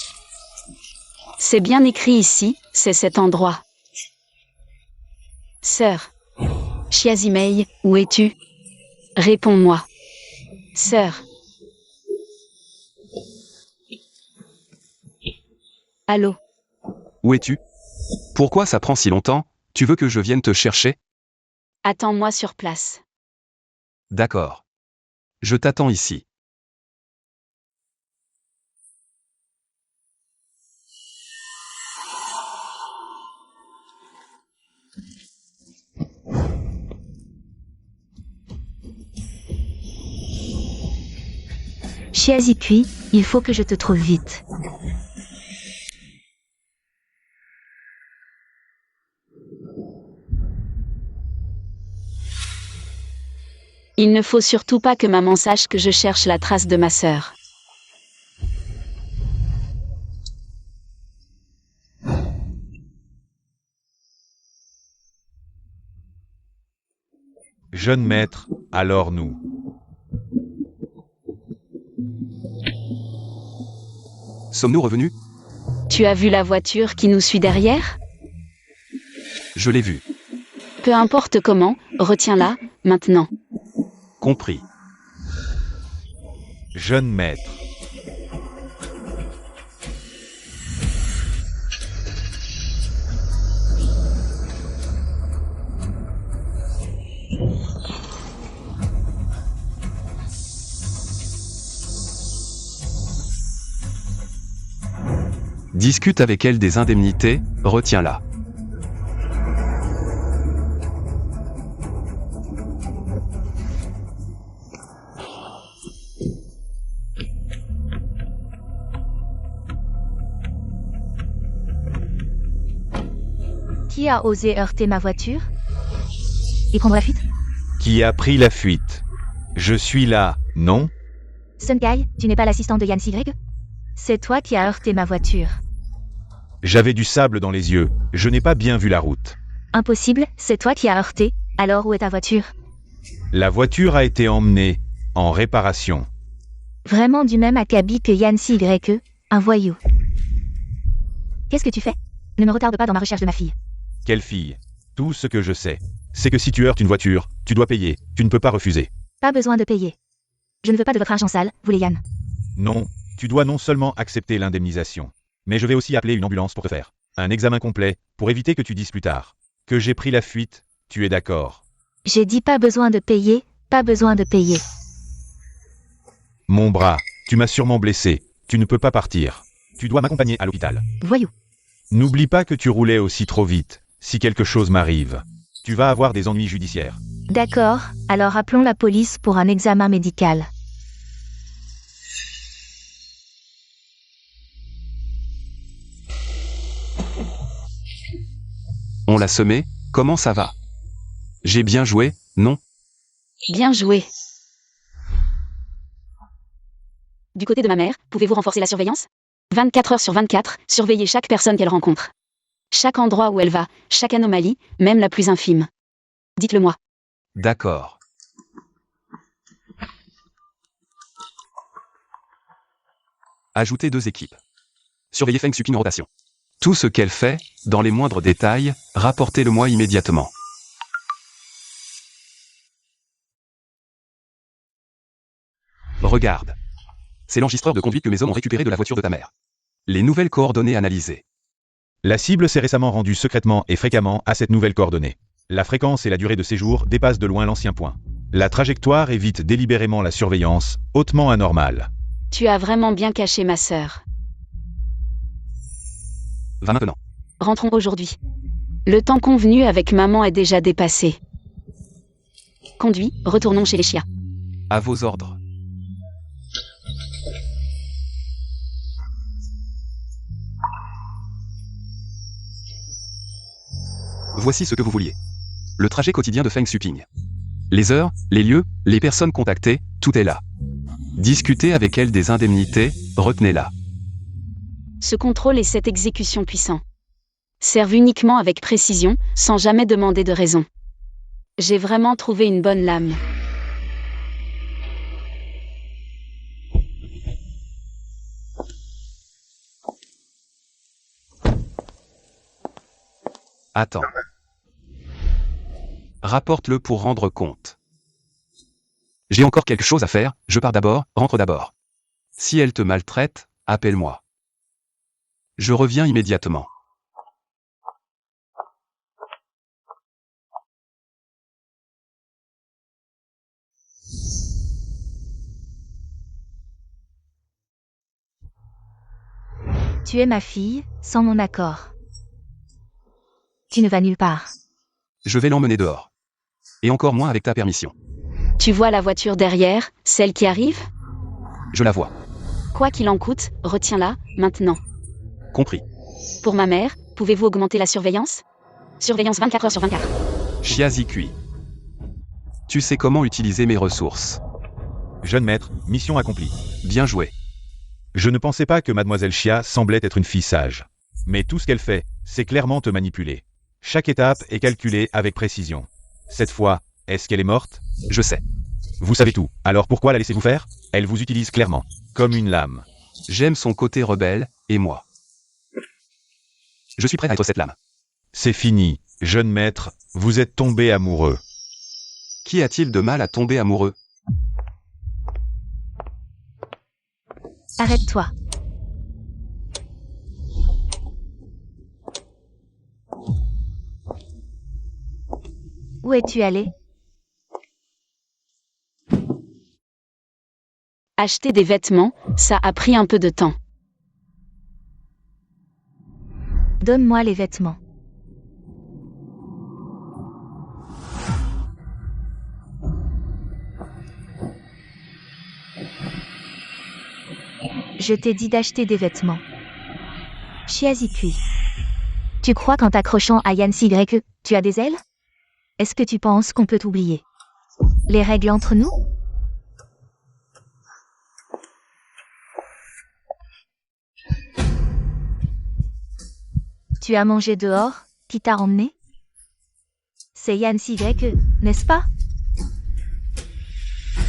C'est bien écrit ici, c'est cet endroit. Sœur. Chiazimei, où es-tu? Réponds-moi. Sœur. Allô? Où es-tu? Pourquoi ça prend si longtemps? Tu veux que je vienne te chercher? Attends-moi sur place. D'accord. Je t'attends ici. Chiazikui, il faut que je te trouve vite. Il ne faut surtout pas que maman sache que je cherche la trace de ma sœur. Jeune maître, alors nous. Sommes-nous revenus? Tu as vu la voiture qui nous suit derrière? Je l'ai vu. Peu importe comment, retiens-la, maintenant. Compris. Jeune maître. Discute avec elle des indemnités, retiens-la. Qui a osé heurter ma voiture? Et prendre la fuite? Qui a pris la fuite? Je suis là, non? Sungai, tu n'es pas l'assistant de Yann Y? C'est toi qui as heurté ma voiture. J'avais du sable dans les yeux, je n'ai pas bien vu la route. Impossible, c'est toi qui as heurté. Alors où est ta voiture? La voiture a été emmenée, en réparation. Vraiment du même acabit que Yann Y, un voyou. Qu'est-ce que tu fais? Ne me retarde pas dans ma recherche de ma fille. Quelle fille? Tout ce que je sais, c'est que si tu heurtes une voiture, tu dois payer, tu ne peux pas refuser. Pas besoin de payer. Je ne veux pas de votre argent sale, vous les Yann. Non, tu dois non seulement accepter l'indemnisation, mais je vais aussi appeler une ambulance pour te faire un examen complet, pour éviter que tu dises plus tard que j'ai pris la fuite, tu es d'accord? J'ai dit pas besoin de payer, pas besoin de payer. Mon bras, tu m'as sûrement blessé, tu ne peux pas partir. Tu dois m'accompagner à l'hôpital. Voyou. N'oublie pas que tu roulais aussi trop vite, si quelque chose m'arrive. Tu vas avoir des ennuis judiciaires. D'accord, alors appelons la police pour un examen médical. On l'a semé, comment ça va? J'ai bien joué, non? Bien joué. Du côté de ma mère, pouvez-vous renforcer la surveillance? 24 heures sur 24, surveillez chaque personne qu'elle rencontre. Chaque endroit où elle va, chaque anomalie, même la plus infime. Dites-le moi. D'accord. Ajoutez 2 équipes. Surveillez Feng Sukin en rotation. Tout ce qu'elle fait, dans les moindres détails, rapportez-le-moi immédiatement. Regarde. C'est l'enregistreur de conduite que mes hommes ont récupéré de la voiture de ta mère. Les nouvelles coordonnées analysées. La cible s'est récemment rendue secrètement et fréquemment à cette nouvelle coordonnée. La fréquence et la durée de séjour dépassent de loin l'ancien point. La trajectoire évite délibérément la surveillance, hautement anormale. Tu as vraiment bien caché ma sœur. Va maintenant. Rentrons aujourd'hui. Le temps convenu avec maman est déjà dépassé. Conduis, retournons chez les Chia. À vos ordres. Voici ce que vous vouliez. Le trajet quotidien de Feng Xuping. Les heures, les lieux, les personnes contactées, tout est là. Discutez avec elle des indemnités, retenez-la. Ce contrôle et cette exécution puissants servent uniquement avec précision, sans jamais demander de raison. J'ai vraiment trouvé une bonne lame. Attends. Rapporte-le pour rendre compte. J'ai encore quelque chose à faire, je pars d'abord, rentre d'abord. Si elle te maltraite, appelle-moi. Je reviens immédiatement. Tu es ma fille, sans mon accord. Tu ne vas nulle part. Je vais l'emmener dehors. Et encore moins avec ta permission. Tu vois la voiture derrière, celle qui arrive ? Je la vois. Quoi qu'il en coûte, retiens-la, maintenant. Compris. Pour ma mère, pouvez-vous augmenter la surveillance ? Surveillance 24 heures sur 24. Chiazikui. Tu sais comment utiliser mes ressources. Jeune maître, mission accomplie. Bien joué. Je ne pensais pas que mademoiselle Chia semblait être une fille sage. Mais tout ce qu'elle fait, c'est clairement te manipuler. Chaque étape est calculée avec précision. Cette fois, est-ce qu'elle est morte ? Je sais. Vous savez tout, alors pourquoi la laissez-vous faire ? Elle vous utilise clairement, comme une lame. J'aime son côté rebelle, et moi. Je suis prêt à être cette lame. C'est fini, jeune maître, vous êtes tombé amoureux. Qu'y a-t-il de mal à tomber amoureux ? Arrête-toi. Où es-tu allé ? Acheter des vêtements, ça a pris un peu de temps. Donne-moi les vêtements. Je t'ai dit d'acheter des vêtements. Chiazikui. Tu crois qu'en t'accrochant à Yancy que tu as des ailes ? Est-ce que tu penses qu'on peut t'oublier ? Les règles entre nous ? Tu as mangé dehors, qui t'a emmené ? C'est Yancy n'est-ce pas ?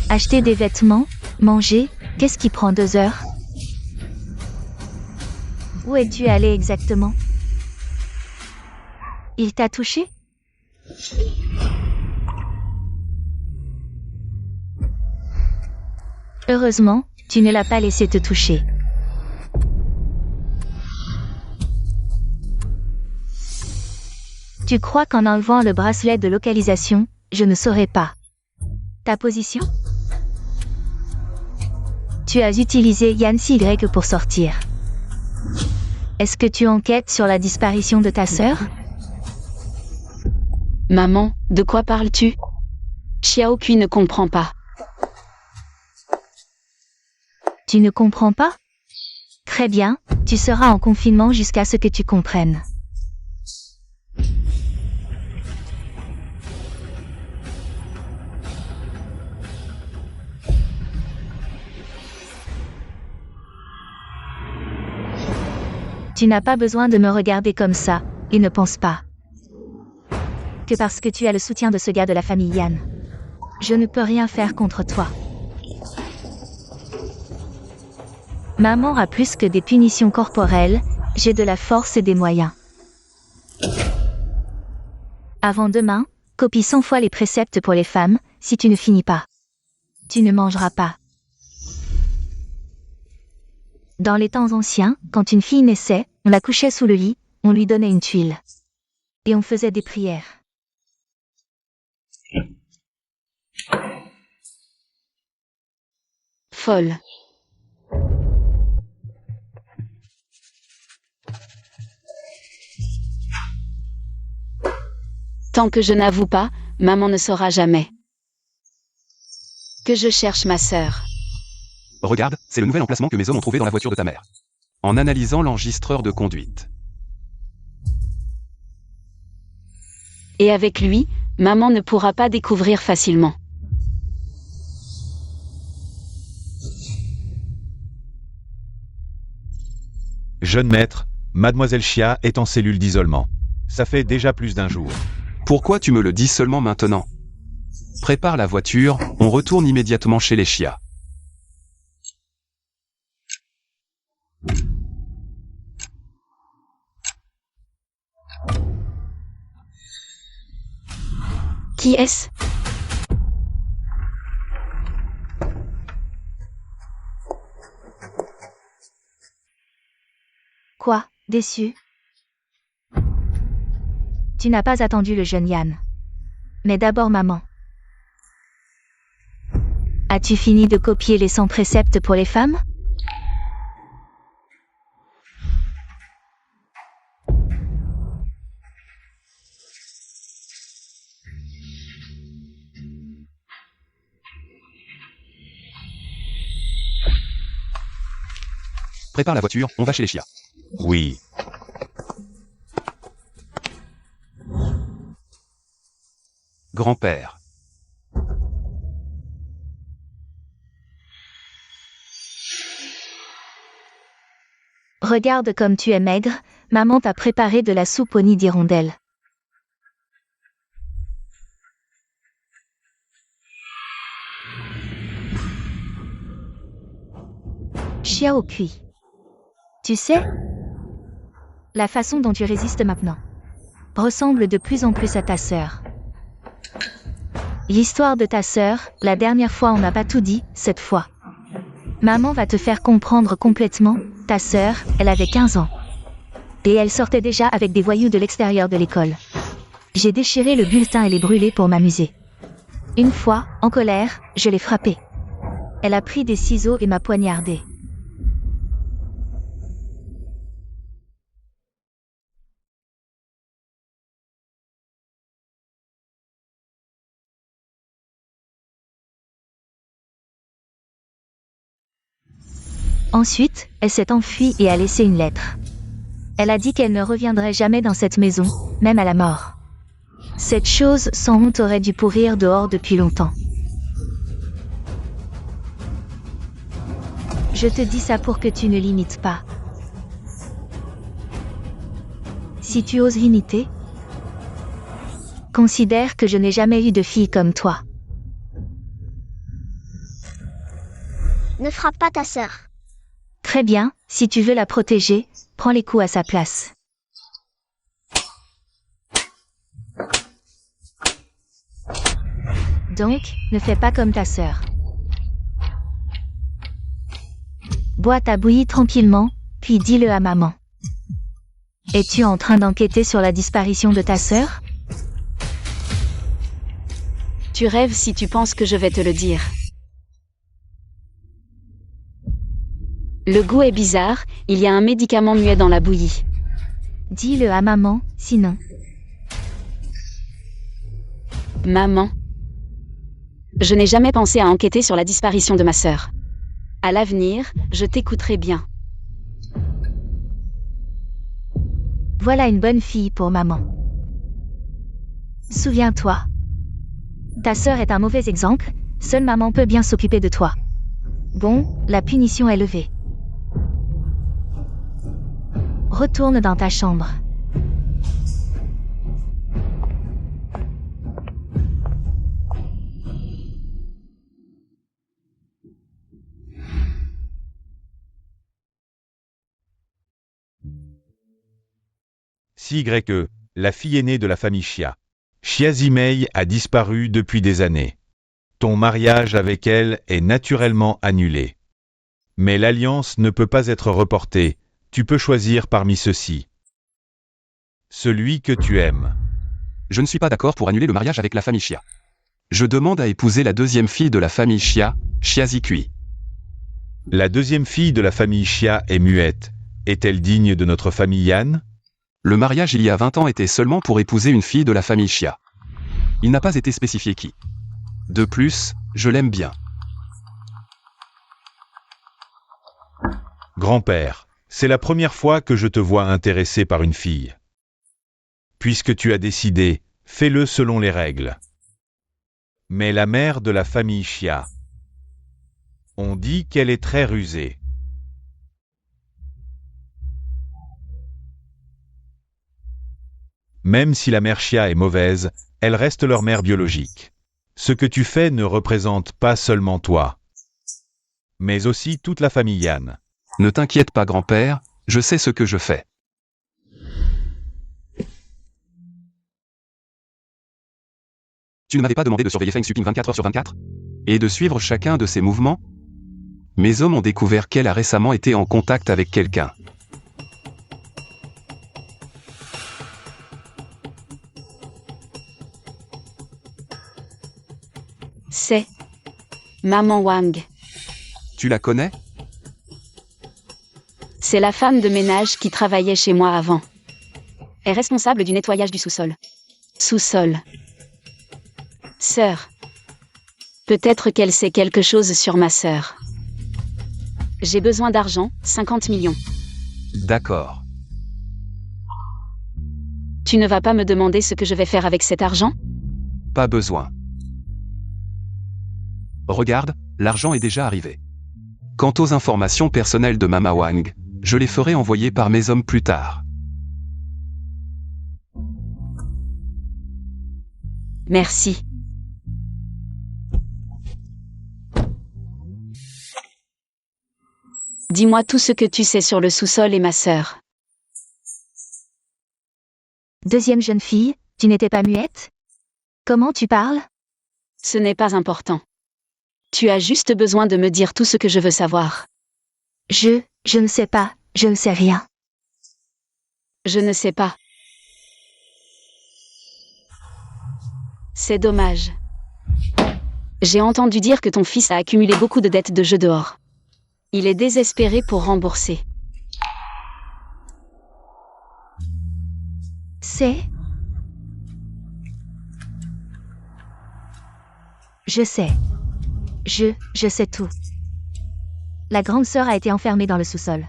Acheter des vêtements, manger, qu'est-ce qui prend 2 heures ? Où es-tu allé exactement ? Il t'a touché ? Heureusement, tu ne l'as pas laissé te toucher. Tu crois qu'en enlevant le bracelet de localisation, je ne saurais pas ta position ? Tu as utilisé Yancy pour sortir. Est-ce que tu enquêtes sur la disparition de ta sœur ? Maman, de quoi parles-tu ? Xiaokui ne comprend pas. Tu ne comprends pas ? Très bien, tu seras en confinement jusqu'à ce que tu comprennes. Tu n'as pas besoin de me regarder comme ça, et ne pense pas que parce que tu as le soutien de ce gars de la famille Yan, je ne peux rien faire contre toi. Maman a plus que des punitions corporelles, j'ai de la force et des moyens. Avant demain, copie 100 fois les préceptes pour les femmes, si tu ne finis pas. Tu ne mangeras pas. Dans les temps anciens, quand une fille naissait, on la couchait sous le lit, on lui donnait une tuile. Et on faisait des prières. Folle. Tant que je n'avoue pas, maman ne saura jamais que je cherche ma sœur. Regarde, c'est le nouvel emplacement que mes hommes ont trouvé dans la voiture de ta mère. En analysant l'enregistreur de conduite. Et avec lui, maman ne pourra pas découvrir facilement. Jeune maître, mademoiselle Chia est en cellule d'isolement. Ça fait déjà plus d'un jour. Pourquoi tu me le dis seulement maintenant? Prépare la voiture, on retourne immédiatement chez les Chia. Qui est-ce? Quoi, déçu? Tu n'as pas attendu le jeune Yann. Mais d'abord maman. As-tu fini de copier les 100 préceptes pour les femmes? Prépare la voiture, on va chez les Chia. Oui. Grand-père. Regarde comme tu es maigre, maman t'a préparé de la soupe au nid d'hirondelle. Chia au cuit. Tu sais, la façon dont tu résistes maintenant ressemble de plus en plus à ta sœur. L'histoire de ta sœur, la dernière fois on n'a pas tout dit, cette fois. Maman va te faire comprendre complètement, ta sœur, elle avait 15 ans. Et elle sortait déjà avec des voyous de l'extérieur de l'école. J'ai déchiré le bulletin et l'ai brûlé pour m'amuser. Une fois, en colère, je l'ai frappée. Elle a pris des ciseaux et m'a poignardée. Ensuite, elle s'est enfuie et a laissé une lettre. Elle a dit qu'elle ne reviendrait jamais dans cette maison, même à la mort. Cette chose sans honte aurait dû pourrir dehors depuis longtemps. Je te dis ça pour que tu ne l'imites pas. Si tu oses l'imiter, considère que je n'ai jamais eu de fille comme toi. Ne frappe pas ta sœur. Très bien, si tu veux la protéger, prends les coups à sa place. Donc, ne fais pas comme ta sœur. Bois ta bouillie tranquillement, puis dis-le à maman. Es-tu en train d'enquêter sur la disparition de ta sœur? Tu rêves si tu penses que je vais te le dire. Le goût est bizarre, il y a un médicament muet dans la bouillie. Dis-le à maman, sinon. Maman. Je n'ai jamais pensé à enquêter sur la disparition de ma sœur. À l'avenir, je t'écouterai bien. Voilà une bonne fille pour maman. Souviens-toi. Ta sœur est un mauvais exemple, seule maman peut bien s'occuper de toi. Bon, la punition est levée. Retourne dans ta chambre. CYE, la fille aînée de la famille Chia. Chia Zimei a disparu depuis des années. Ton mariage avec elle est naturellement annulé. Mais l'alliance ne peut pas être reportée, tu peux choisir parmi ceux-ci. Celui que tu aimes. Je ne suis pas d'accord pour annuler le mariage avec la famille Xia. Je demande à épouser la deuxième fille de la famille Xia, Xia Zikui. La deuxième fille de la famille Xia est muette. Est-elle digne de notre famille Yan? Le mariage il y a 20 ans était seulement pour épouser une fille de la famille Xia. Il n'a pas été spécifié qui. De plus, je l'aime bien. Grand-père, c'est la première fois que je te vois intéressé par une fille. Puisque tu as décidé, fais-le selon les règles. Mais la mère de la famille Xia, on dit qu'elle est très rusée. Même si la mère Xia est mauvaise, elle reste leur mère biologique. Ce que tu fais ne représente pas seulement toi, mais aussi toute la famille Yan. Ne t'inquiète pas grand-père, je sais ce que je fais. Tu ne m'avais pas demandé de surveiller Feng Shuqing 24 heures sur 24 ? Et de suivre chacun de ses mouvements ? Mes hommes ont découvert qu'elle a récemment été en contact avec quelqu'un. C'est Maman Wang. Tu la connais ? C'est la femme de ménage qui travaillait chez moi avant. Est responsable du nettoyage du sous-sol. Sous-sol. Sœur. Peut-être qu'elle sait quelque chose sur ma sœur. J'ai besoin d'argent, 50 millions. D'accord. Tu ne vas pas me demander ce que je vais faire avec cet argent ? Pas besoin. Regarde, l'argent est déjà arrivé. Quant aux informations personnelles de Mama Wang, je les ferai envoyer par mes hommes plus tard. Merci. Dis-moi tout ce que tu sais sur le sous-sol et ma sœur. Deuxième jeune fille, tu n'étais pas muette? Comment tu parles? Ce n'est pas important. Tu as juste besoin de me dire tout ce que je veux savoir. Je ne sais pas, je ne sais rien. Je ne sais pas. C'est dommage. J'ai entendu dire que ton fils a accumulé beaucoup de dettes de jeux dehors. Il est désespéré pour rembourser. C'est... Je sais. Je sais tout. La grande sœur a été enfermée dans le sous-sol.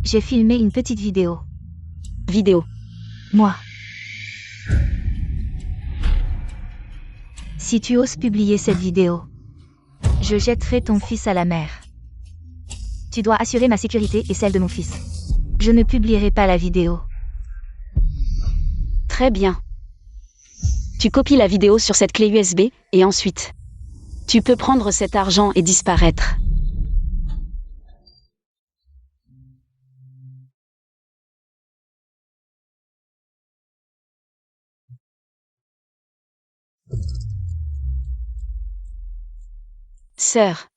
J'ai filmé une petite vidéo. Vidéo. Moi. Si tu oses publier cette vidéo, je jetterai ton fils à la mer. Tu dois assurer ma sécurité et celle de mon fils. Je ne publierai pas la vidéo. Très bien. Tu copies la vidéo sur cette clé USB, et ensuite, tu peux prendre cet argent et disparaître. Sœur,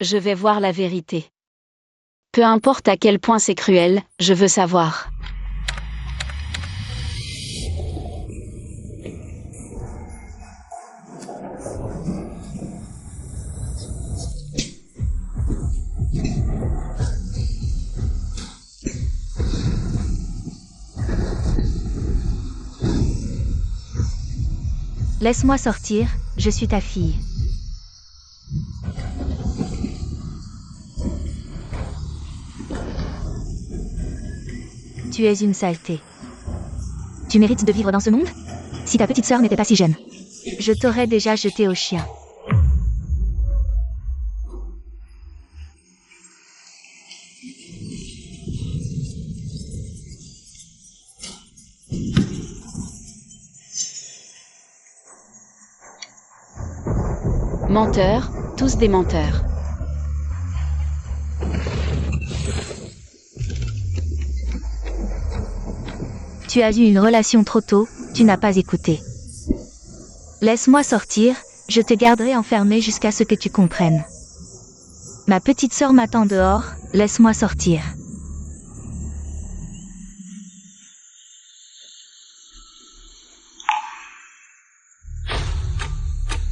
je vais voir la vérité. Peu importe à quel point c'est cruel, je veux savoir. Laisse-moi sortir, je suis ta fille. Tu es une saleté. Tu mérites de vivre dans ce monde? Si ta petite sœur n'était pas si jeune, je t'aurais déjà jeté au chien. Menteurs, tous des menteurs. Tu as eu une relation trop tôt, tu n'as pas écouté. Laisse-moi sortir, je te garderai enfermé jusqu'à ce que tu comprennes. Ma petite sœur m'attend dehors, laisse-moi sortir.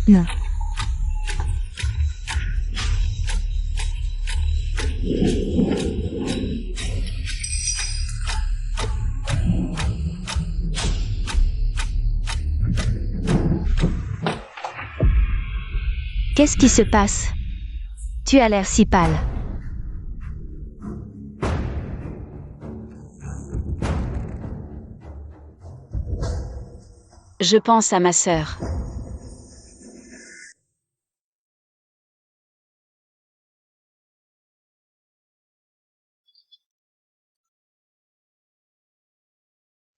Non. Qu'est-ce qui se passe? Tu as l'air si pâle. Je pense à ma sœur.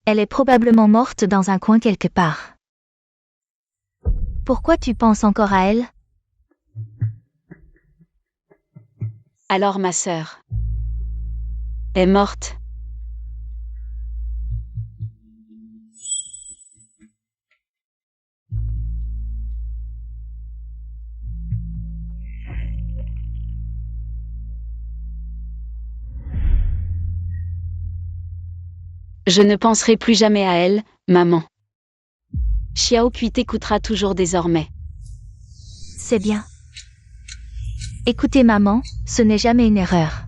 Elle est probablement morte dans un coin quelque part. Pourquoi tu penses encore à elle? Alors ma sœur est morte. Je ne penserai plus jamais à elle, maman. Xiao Kui t'écoutera toujours désormais. C'est bien. Écoutez maman, ce n'est jamais une erreur.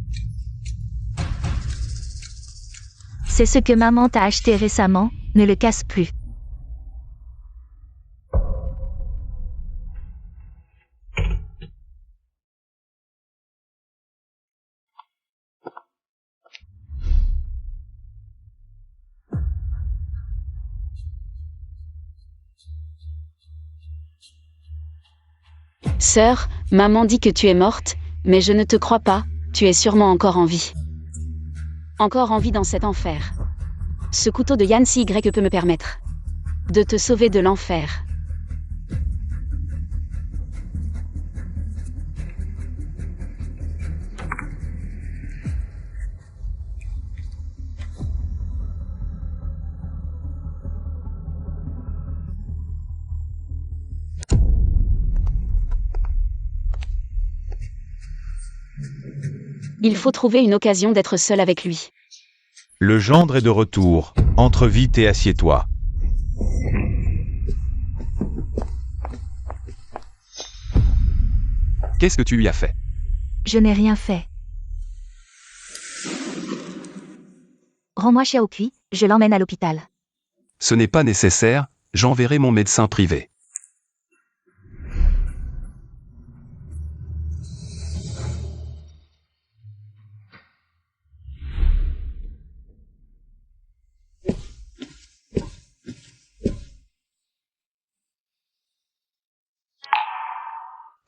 C'est ce que maman t'a acheté récemment, ne le casse plus. Sœur, maman dit que tu es morte, mais je ne te crois pas, tu es sûrement encore en vie. Encore en vie dans cet enfer. Ce couteau de Yan Si Y peut me permettre de te sauver de l'enfer. Il faut trouver une occasion d'être seul avec lui. Le gendre est de retour. Entre vite et assieds-toi. Qu'est-ce que tu lui as fait? Je n'ai rien fait. Rends-moi Xiao Kui, je l'emmène à l'hôpital. Ce n'est pas nécessaire, j'enverrai mon médecin privé.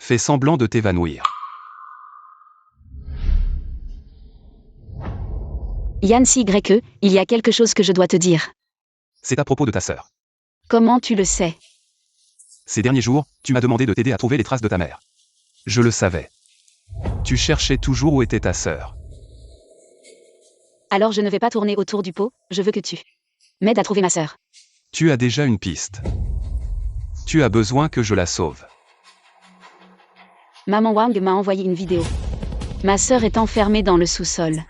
Fais semblant de t'évanouir. Yan Si Y, il y a quelque chose que je dois te dire. C'est à propos de ta sœur. Comment tu le sais? Ces derniers jours, tu m'as demandé de t'aider à trouver les traces de ta mère. Je le savais. Tu cherchais toujours où était ta sœur. Alors je ne vais pas tourner autour du pot, je veux que tu m'aides à trouver ma sœur. Tu as déjà une piste. Tu as besoin que je la sauve. Maman Wang m'a envoyé une vidéo. Ma sœur est enfermée dans le sous-sol.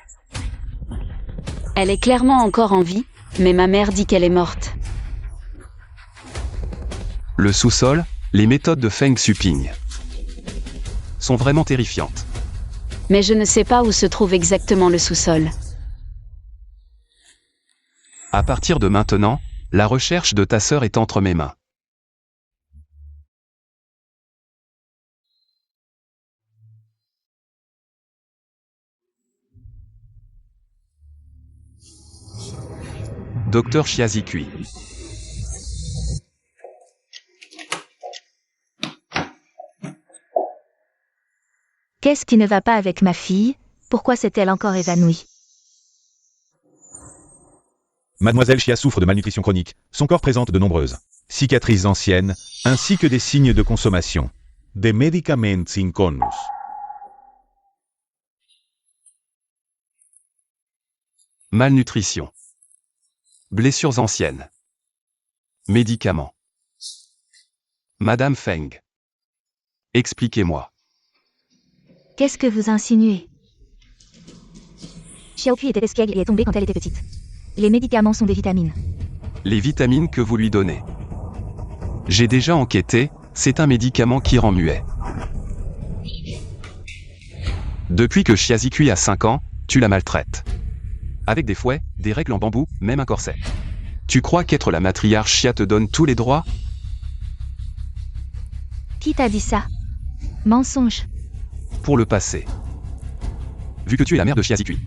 Elle est clairement encore en vie, mais ma mère dit qu'elle est morte. Le sous-sol, les méthodes de Feng Xuping sont vraiment terrifiantes. Mais je ne sais pas où se trouve exactement le sous-sol. À partir de maintenant, la recherche de ta sœur est entre mes mains. Docteur Xiazikui. Qu'est-ce qui ne va pas avec ma fille? Pourquoi s'est-elle encore évanouie? Mademoiselle Chia souffre de malnutrition chronique. Son corps présente de nombreuses cicatrices anciennes, ainsi que des signes de consommation des médicaments inconus. Malnutrition. Blessures anciennes. Médicaments. Madame Feng. Expliquez-moi. Qu'est-ce que vous insinuez? Xiaoqui était espiègle et est tombée quand elle était petite. Les médicaments sont des vitamines. Les vitamines que vous lui donnez. J'ai déjà enquêté, c'est un médicament qui rend muet. Depuis que Xia Zikui a 5 ans, tu la maltraites. Avec des fouets, des règles en bambou, même un corset. Tu crois qu'être la matriarche Xia te donne tous les droits? Qui t'a dit ça? Mensonge. Pour le passé. Vu que tu es la mère de Xia Zikui.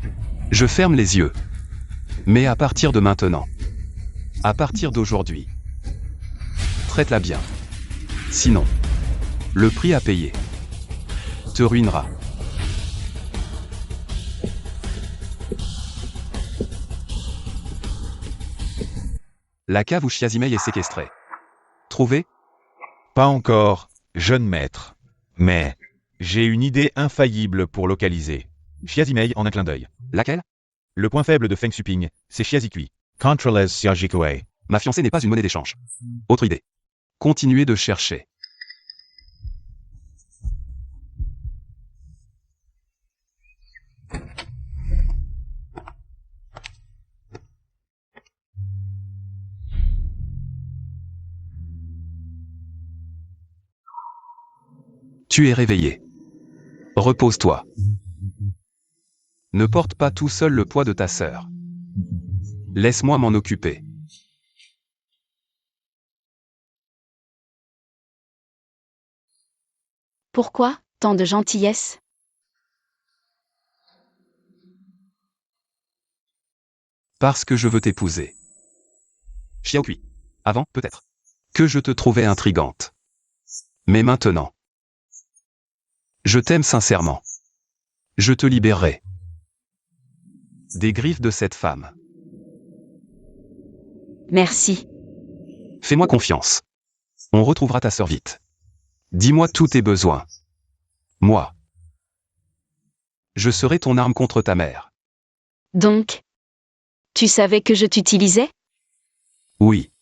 Je ferme les yeux. Mais à partir de maintenant. À partir d'aujourd'hui. Traite-la bien. Sinon. Le prix à payer. Te ruinera. La cave où Xiazimei est séquestrée. Trouvé? Pas encore, jeune maître. Mais j'ai une idée infaillible pour localiser Xiazimei en un clin d'œil. Laquelle? Le point faible de Feng Xuping, c'est Xia Zikui. Contrôleuse Xia Zikui. Ma fiancée n'est pas une monnaie d'échange. Autre idée. Continuez de chercher. Tu es réveillé. Repose-toi. Ne porte pas tout seul le poids de ta sœur. Laisse-moi m'en occuper. Pourquoi tant de gentillesse? Parce que je veux t'épouser. Xiaokui. Avant, peut-être. Que je te trouvais intrigante. Mais maintenant. Je t'aime sincèrement. Je te libérerai. Des griffes de cette femme. Merci. Fais-moi confiance. On retrouvera ta sœur vite. Dis-moi tous tes besoins. Moi. Je serai ton arme contre ta mère. Donc, tu savais que je t'utilisais? Oui.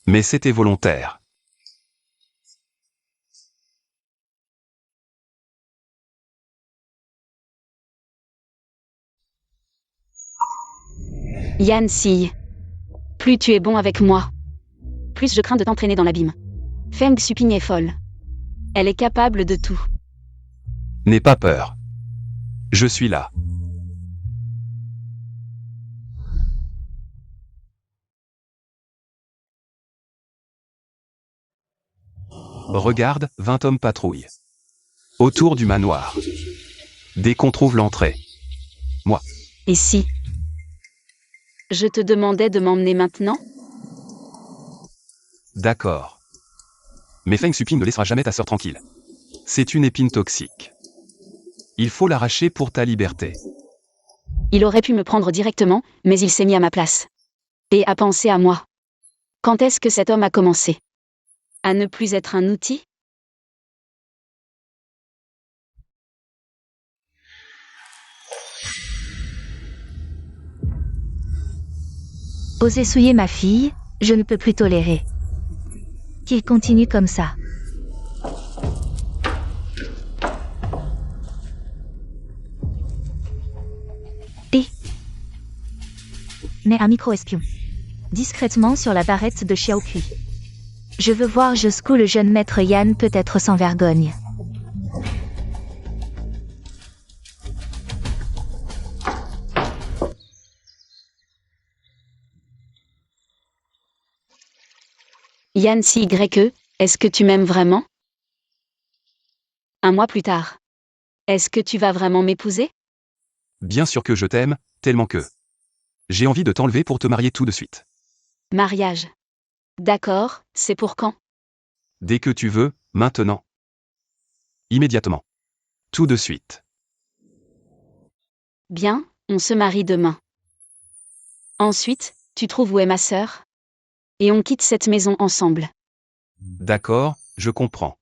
Mais c'était volontaire. Yan Si. Plus tu es bon avec moi, plus je crains de t'entraîner dans l'abîme. Feng Xuping est folle. Elle est capable de tout. N'aie pas peur. Je suis là. Regarde, 20 hommes patrouillent. Autour du manoir. Dès qu'on trouve l'entrée. Moi. Et si je te demandais de m'emmener maintenant? D'accord. Mais Feng Xuping ne laissera jamais ta sœur tranquille. C'est une épine toxique. Il faut l'arracher pour ta liberté. Il aurait pu me prendre directement, mais il s'est mis à ma place. Et a pensé à moi. Quand est-ce que cet homme a commencé à ne plus être un outil? Oser souiller ma fille, je ne peux plus tolérer. Qu'il continue comme ça. Et mets un micro-espion. Discrètement sur la barrette de Xiaokui. Je veux voir jusqu'où le jeune maître Yan peut être sans vergogne. Yan Si YE, est-ce que tu m'aimes vraiment? Un mois plus tard. Est-ce que tu vas vraiment m'épouser? Bien sûr que je t'aime, tellement que. J'ai envie de t'enlever pour te marier tout de suite. Mariage. D'accord, c'est pour quand? Dès que tu veux, maintenant. Immédiatement. Tout de suite. Bien, on se marie demain. Ensuite, tu trouves où est ma sœur? Et on quitte cette maison ensemble. D'accord, je comprends.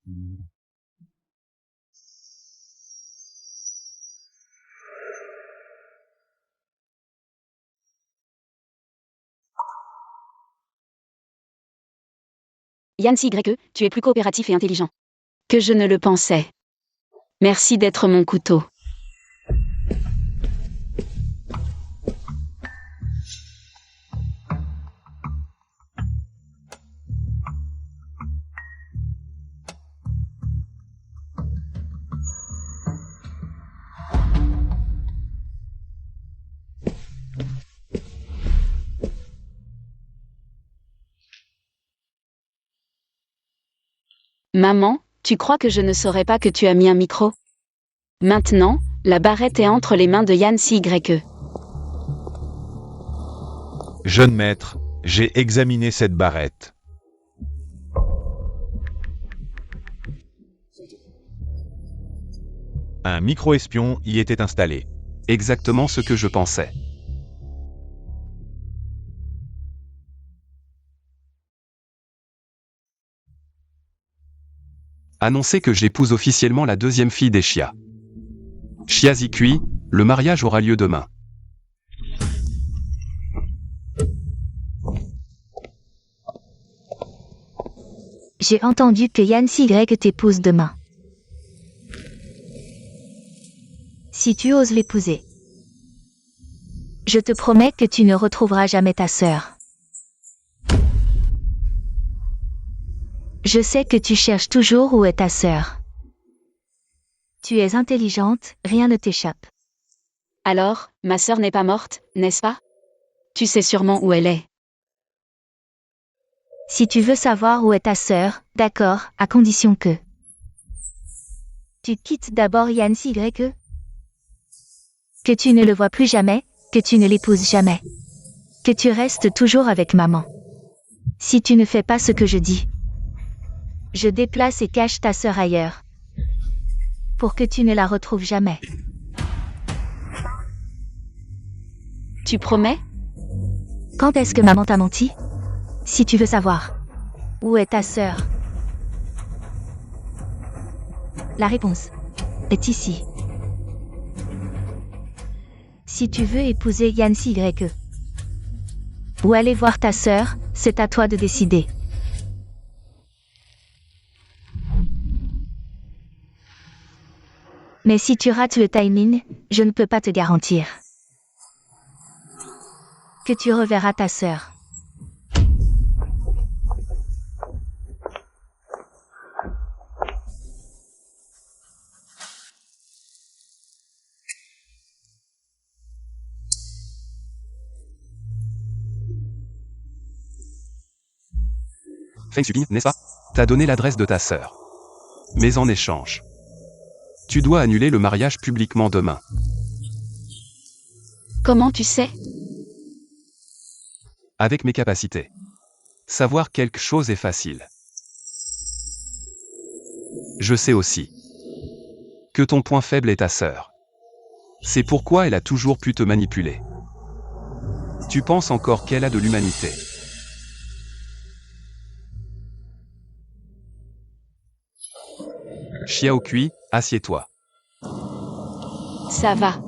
Yan Si YE, tu es plus coopératif et intelligent que je ne le pensais. Merci d'être mon couteau. Maman, tu crois que je ne saurais pas que tu as mis un micro? Maintenant, la barrette est entre les mains de Yann CYE. Jeune maître, j'ai examiné cette barrette. Un micro-espion y était installé. Exactement ce que je pensais. Annoncez que j'épouse officiellement la deuxième fille des Xia. Xia Zikui, le mariage aura lieu demain. J'ai entendu que Yan CY t'épouse demain. Si tu oses l'épouser, je te promets que tu ne retrouveras jamais ta sœur. Je sais que tu cherches toujours où est ta sœur. Tu es intelligente, rien ne t'échappe. Alors, ma sœur n'est pas morte, n'est-ce pas? Tu sais sûrement où elle est. Si tu veux savoir où est ta sœur, d'accord, à condition que tu quittes d'abord Yan CY. Que tu ne le vois plus jamais, que tu ne l'épouses jamais. Que tu restes toujours avec maman. Si tu ne fais pas ce que je dis, je déplace et cache ta sœur ailleurs. Pour que tu ne la retrouves jamais. Tu promets? Quand est-ce que maman t'a menti? Si tu veux savoir. Où est ta sœur? La réponse est ici. Si tu veux épouser Yan CY ou aller voir ta sœur, c'est à toi de décider. Mais si tu rates le timing, je ne peux pas te garantir que tu reverras ta sœur. Feng Shui, n'est-ce pas? T'as donné l'adresse de ta sœur. Mais en échange, tu dois annuler le mariage publiquement demain. Comment tu sais? Avec mes capacités. Savoir quelque chose est facile. Je sais aussi que ton point faible est ta sœur. C'est pourquoi elle a toujours pu te manipuler. Tu penses encore qu'elle a de l'humanité. Xiaokui, assieds-toi. Ça va.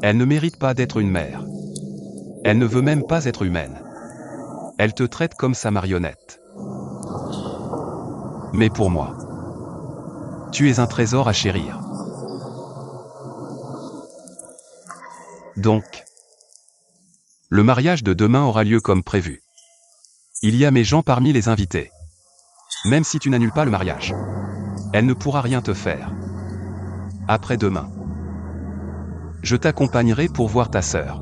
Elle ne mérite pas d'être une mère. Elle ne veut même pas être humaine. Elle te traite comme sa marionnette. Mais pour moi, tu es un trésor à chérir. Donc, le mariage de demain aura lieu comme prévu. Il y a mes gens parmi les invités. Même si tu n'annules pas le mariage, elle ne pourra rien te faire. Après-demain, je t'accompagnerai pour voir ta sœur.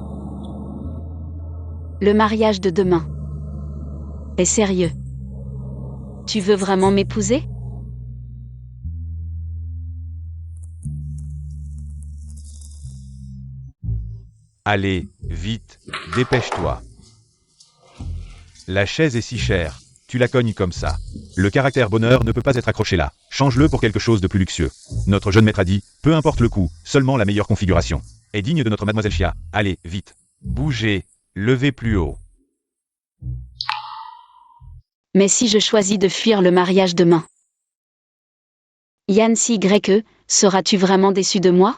Le mariage de demain est sérieux. Tu veux vraiment m'épouser? Allez, vite, dépêche-toi. La chaise est si chère, tu la cognes comme ça. Le caractère bonheur ne peut pas être accroché là. Change-le pour quelque chose de plus luxueux. Notre jeune maître a dit, peu importe le coût, seulement la meilleure configuration. Est digne de notre mademoiselle Xia. Allez, vite. Bougez, levez plus haut. Mais si je choisis de fuir le mariage demain? Yan CYE, seras-tu vraiment déçu de moi?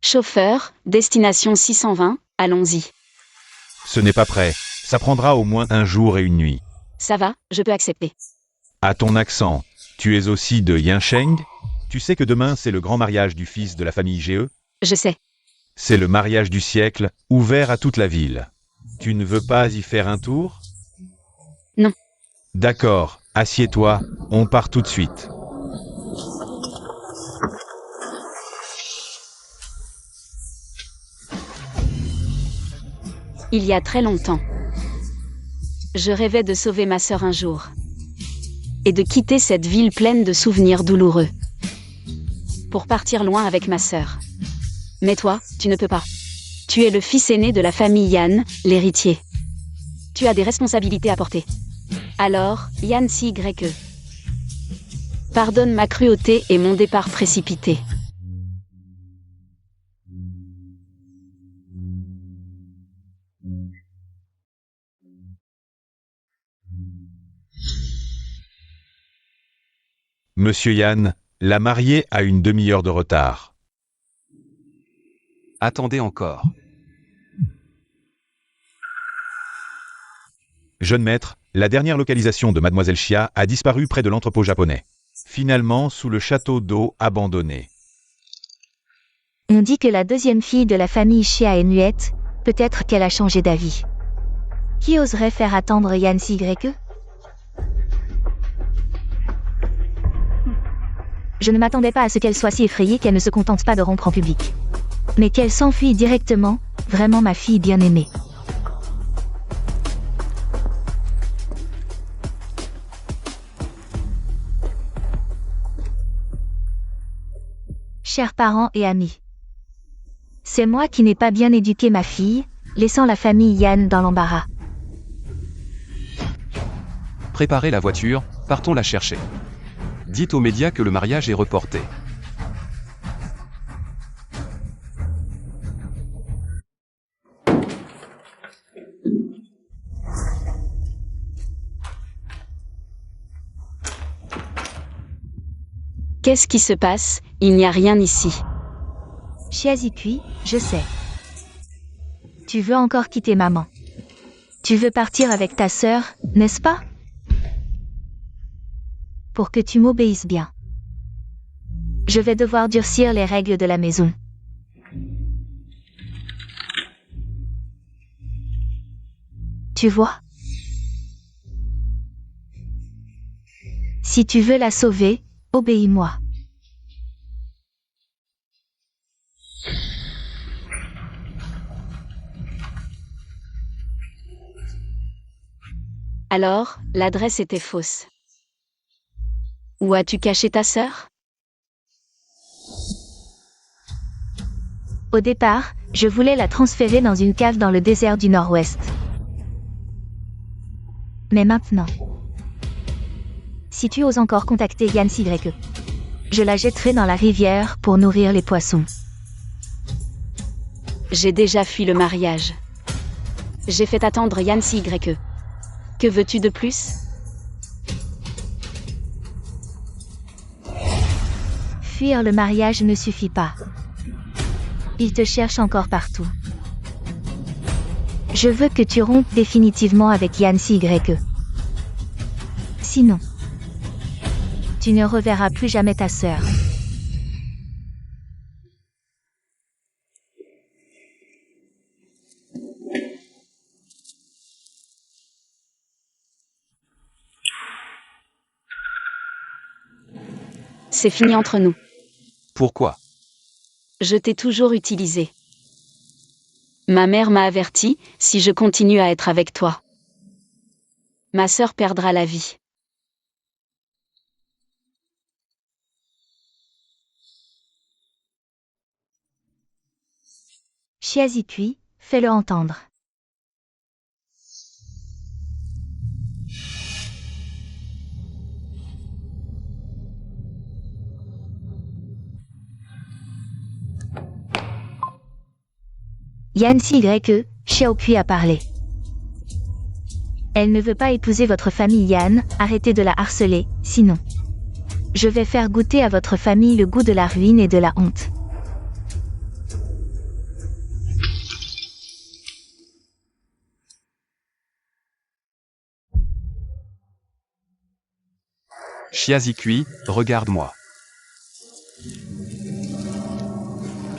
Chauffeur, destination 620, allons-y. Ce n'est pas prêt. Ça prendra au moins un jour et une nuit. Ça va, je peux accepter. À ton accent, tu es aussi de Yinsheng? Tu sais que demain c'est le grand mariage du fils de la famille GE? Je sais. C'est le mariage du siècle, ouvert à toute la ville. Tu ne veux pas y faire un tour? Non. D'accord, assieds-toi, on part tout de suite. Il y a très longtemps. Je rêvais de sauver ma sœur un jour. Et de quitter cette ville pleine de souvenirs douloureux. Pour partir loin avec ma sœur. Mais toi, tu ne peux pas. Tu es le fils aîné de la famille Yan, l'héritier. Tu as des responsabilités à porter. Alors, Yan Sy-E. Pardonne ma cruauté et mon départ précipité. Monsieur Yan, la mariée a une demi-heure de retard. Attendez encore. Jeune maître, la dernière localisation de Mademoiselle Xia a disparu près de l'entrepôt japonais. Finalement, sous le château d'eau abandonné. On dit que la deuxième fille de la famille Xia est muette, peut-être qu'elle a changé d'avis. Qui oserait faire attendre Yan Sy-E? Je ne m'attendais pas à ce qu'elle soit si effrayée qu'elle ne se contente pas de rompre en public. Mais qu'elle s'enfuit directement, vraiment ma fille bien-aimée. Chers parents et amis. C'est moi qui n'ai pas bien éduqué ma fille, laissant la famille Yan dans l'embarras. Préparez la voiture, partons la chercher. Dites aux médias que le mariage est reporté. Qu'est-ce qui se passe? Il n'y a rien ici. Xia Zikui, je sais. Tu veux encore quitter maman. Tu veux partir avec ta sœur, n'est-ce pas? Pour que tu m'obéisses bien. Je vais devoir durcir les règles de la maison. Tu vois? Si tu veux la sauver, obéis-moi. Alors, l'adresse était fausse. Où as-tu caché ta sœur? Au départ, je voulais la transférer dans une cave dans le désert du Nord-Ouest. Mais maintenant, si tu oses encore contacter Yan Sy-E, je la jetterai dans la rivière pour nourrir les poissons. J'ai déjà fui le mariage. J'ai fait attendre Yan Sy-E. Que veux-tu de plus? Fuir le mariage ne suffit pas. Il te cherche encore partout. Je veux que tu rompes définitivement avec Yan Sy-E. Sinon, tu ne reverras plus jamais ta sœur. C'est fini entre nous. Pourquoi? Je t'ai toujours utilisé. Ma mère m'a averti, si je continue à être avec toi, ma sœur perdra la vie. Xia Zikui, fais-le entendre. Yan Sy-E, Xiaopui a parlé. Elle ne veut pas épouser votre famille Yan, arrêtez de la harceler, sinon. Je vais faire goûter à votre famille le goût de la ruine et de la honte. Chiazikui, regarde-moi.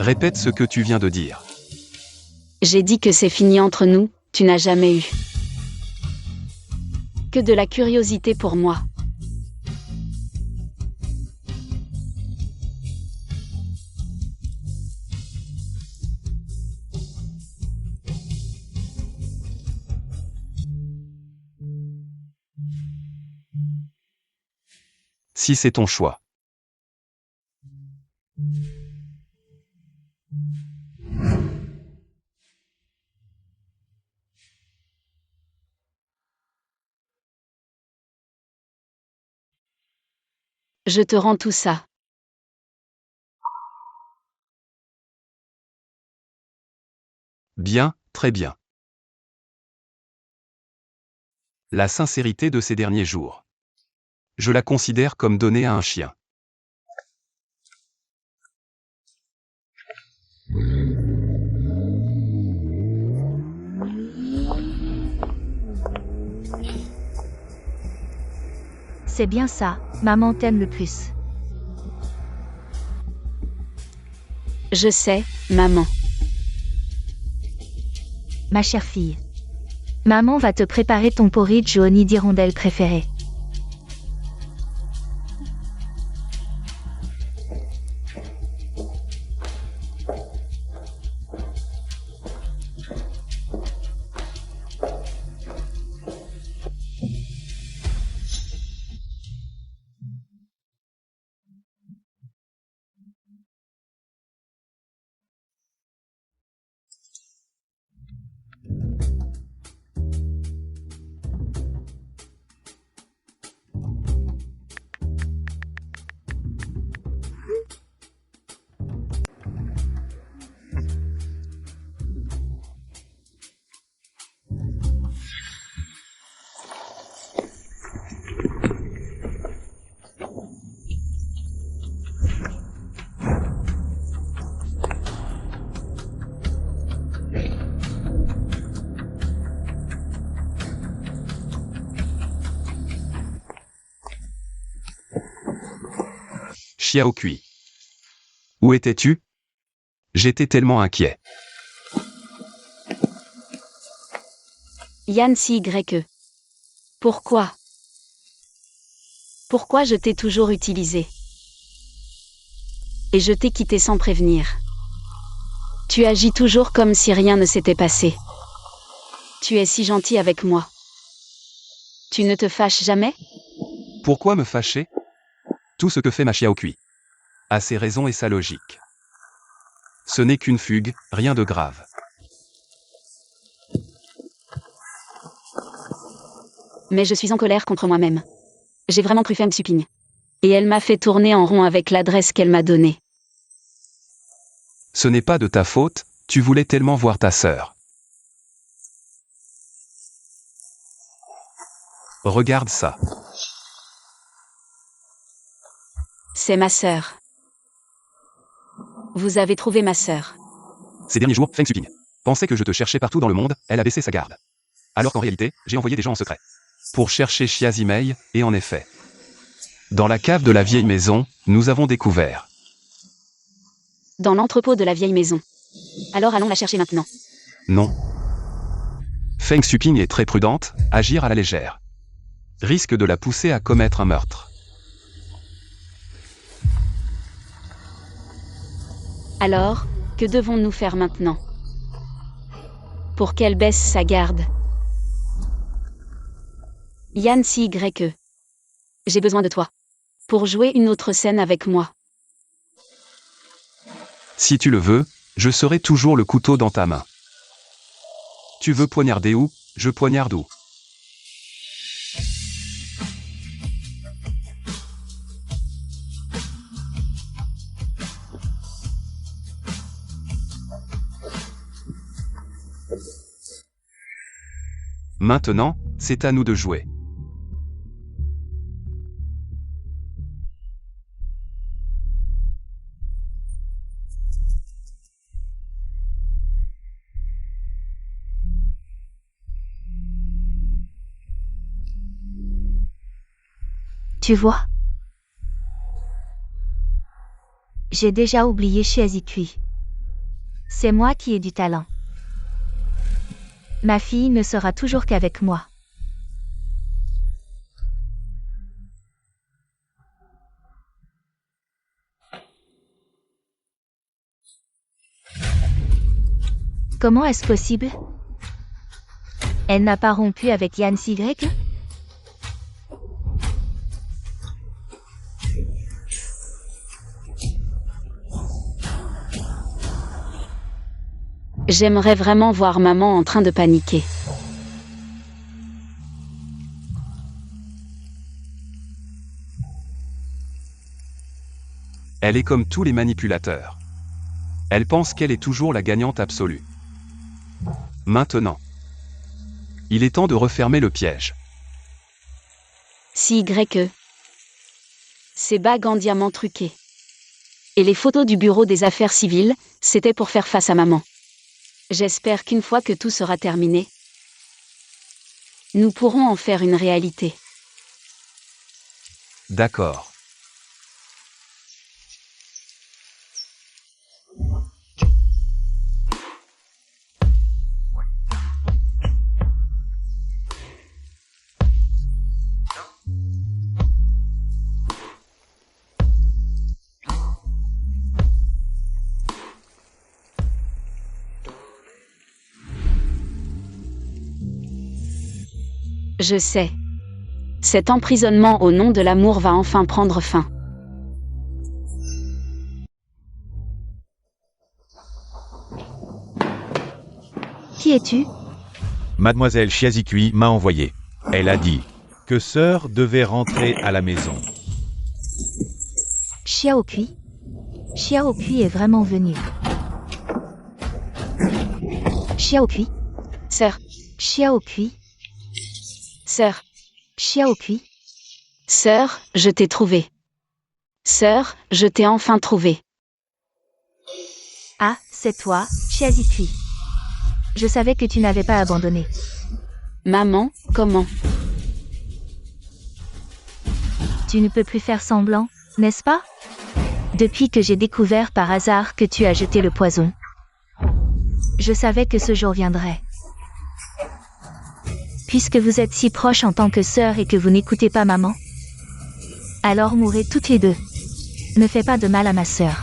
Répète ce que tu viens de dire. J'ai dit que c'est fini entre nous, tu n'as jamais eu que de la curiosité pour moi. Si c'est ton choix. Je te rends tout ça. Bien, très bien. La sincérité de ces derniers jours. Je la considère comme donnée à un chien. C'est bien ça, maman t'aime le plus. Je sais, maman. Ma chère fille. Maman va te préparer ton porridge au nid d'hirondelle préféré. Xiaokui. Où étais-tu? J'étais tellement inquiet. Yann CYE. Pourquoi? Pourquoi je t'ai toujours utilisé? Et je t'ai quitté sans prévenir. Tu agis toujours comme si rien ne s'était passé. Tu es si gentil avec moi. Tu ne te fâches jamais? Pourquoi me fâcher? Tout ce que fait ma Xiaokui a ses raisons et sa logique. Ce n'est qu'une fugue, rien de grave. Mais je suis en colère contre moi-même. J'ai vraiment cru Feng Suping. Et elle m'a fait tourner en rond avec l'adresse qu'elle m'a donnée. Ce n'est pas de ta faute, tu voulais tellement voir ta sœur. Regarde ça. C'est ma sœur. Vous avez trouvé ma sœur. Ces derniers jours, Feng Suping pensait que je te cherchais partout dans le monde, elle a baissé sa garde. Alors qu'en réalité, j'ai envoyé des gens en secret pour chercher Xiazimei, et en effet. Dans la cave de la vieille maison, nous avons découvert. Dans l'entrepôt de la vieille maison. Alors allons la chercher maintenant. Non. Feng Suping est très prudente, agir à la légère risque de la pousser à commettre un meurtre. Alors, que devons-nous faire maintenant? Pour qu'elle baisse sa garde. Yann CYE. J'ai besoin de toi. Pour jouer une autre scène avec moi. Si tu le veux, je serai toujours le couteau dans ta main. Tu veux poignarder où? Je poignarde où? Maintenant, c'est à nous de jouer. Tu vois, J'ai déjà oublié Chiazikui. C'est moi qui ai du talent. Ma fille ne sera toujours qu'avec moi. Comment est-ce possible? Elle n'a pas rompu avec Yann Y? J'aimerais vraiment voir maman en train de paniquer. Elle est comme tous les manipulateurs. Elle pense qu'elle est toujours la gagnante absolue. Maintenant, il est temps de refermer le piège. Si Y. Ces bagues en diamant truquées. Et les photos du bureau des affaires civiles, c'était pour faire face à maman. J'espère qu'une fois que tout sera terminé, nous pourrons en faire une réalité. D'accord. Je sais. Cet emprisonnement au nom de l'amour va enfin prendre fin. Qui es-tu? Mademoiselle Chiazikui m'a envoyé. Elle a dit que sœur devait rentrer à la maison. Xiaokui? Xiaokui est vraiment venu. Xiaokui? Sœur, Xiaokui? sœur, Xiaokui? sœur, je t'ai trouvé. Sœur, je t'ai enfin trouvé. Ah, c'est toi, Chiazikui. Je savais que tu n'avais pas abandonné. Maman, comment? Tu ne peux plus faire semblant, n'est-ce pas? Depuis que j'ai découvert par hasard que tu as jeté le poison. Je savais que ce jour viendrait. Puisque vous êtes si proches en tant que sœurs et que vous n'écoutez pas maman, alors mourrez toutes les deux. Ne fais pas de mal à ma sœur.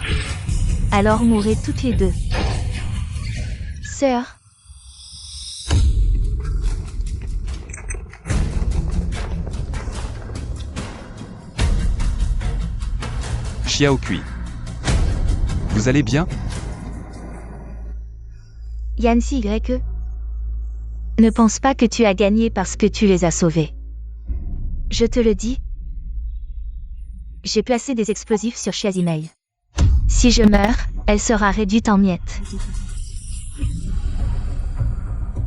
Alors mourrez toutes les deux. Sœur. Xiaokui. Vous allez bien? Yancy Y. Ne pense pas que tu as gagné parce que tu les as sauvés. Je te le dis. J'ai placé des explosifs sur Chiazimei. Si je meurs, elle sera réduite en miettes.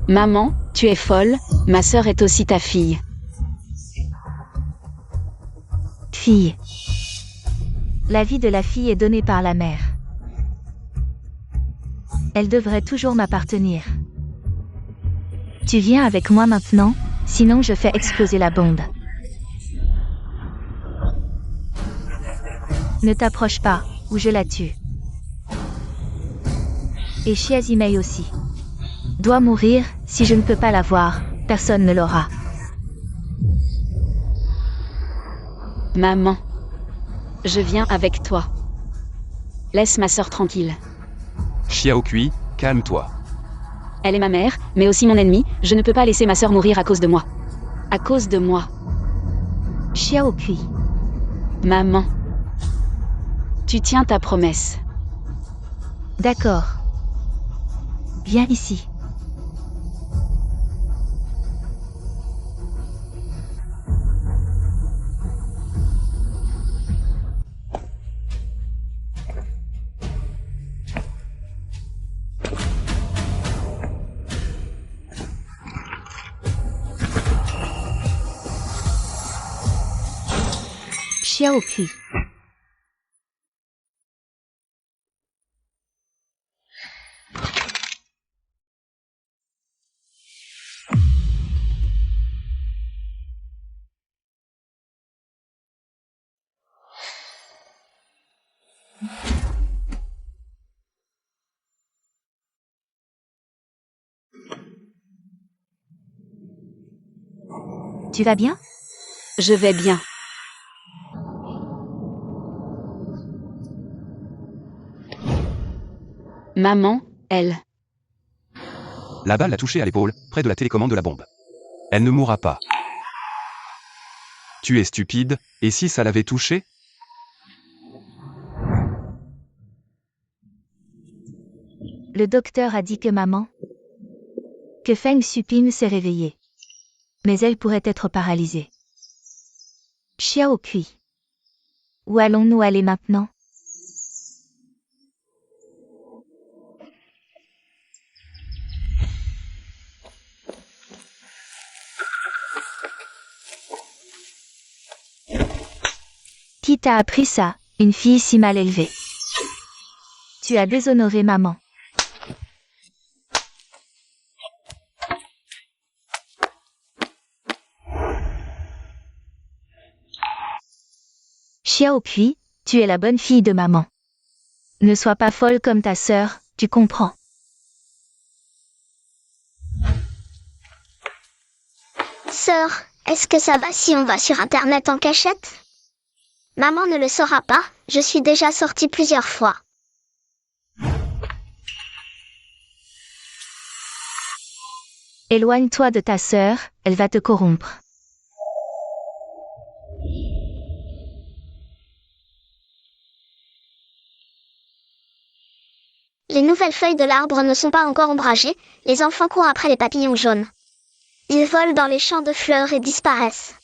Maman, tu es folle, ma sœur est aussi ta fille. Fille. La vie de la fille est donnée par la mère. Elle devrait toujours m'appartenir. Tu viens avec moi maintenant, sinon je fais exploser la bombe. Ne t'approche pas, ou je la tue. Et Chiazimei aussi. Doit mourir, si je ne peux pas la voir, personne ne l'aura. Maman. Je viens avec toi. Laisse ma sœur tranquille. Xiaokui, calme-toi. Elle est ma mère, mais aussi mon ennemie, je ne peux pas laisser ma sœur mourir à cause de moi. À cause de moi. Xiaokui. Maman. Tu tiens ta promesse. D'accord. Viens ici. Xiaokui. Tu vas bien? Je vais bien. Maman, elle. La balle l'a touchée à l'épaule, près de la télécommande de la bombe. Elle ne mourra pas. Tu es stupide, et si ça l'avait touchée? Le docteur a dit que que Feng Supin s'est réveillée. Mais elle pourrait être paralysée. Xiao Kui. Où allons-nous aller maintenant? Qui t'a appris ça, une fille si mal élevée? Tu as déshonoré maman. Xiao Kui, tu es la bonne fille de maman. Ne sois pas folle comme ta sœur, tu comprends. Sœur, est-ce que ça va si on va sur Internet en cachette? Maman ne le saura pas, je suis déjà sortie plusieurs fois. Éloigne-toi de ta sœur, elle va te corrompre. Les nouvelles feuilles de l'arbre ne sont pas encore ombragées, les enfants courent après les papillons jaunes. Ils volent dans les champs de fleurs et disparaissent.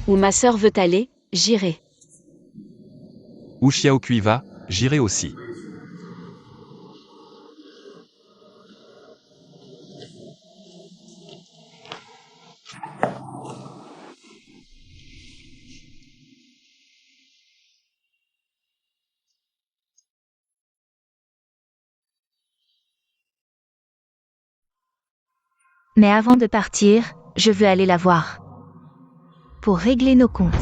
Où ma sœur veut aller, j'irai. Où Xiao Kui va, j'irai aussi. Mais avant de partir, je veux aller la voir. Pour régler nos comptes.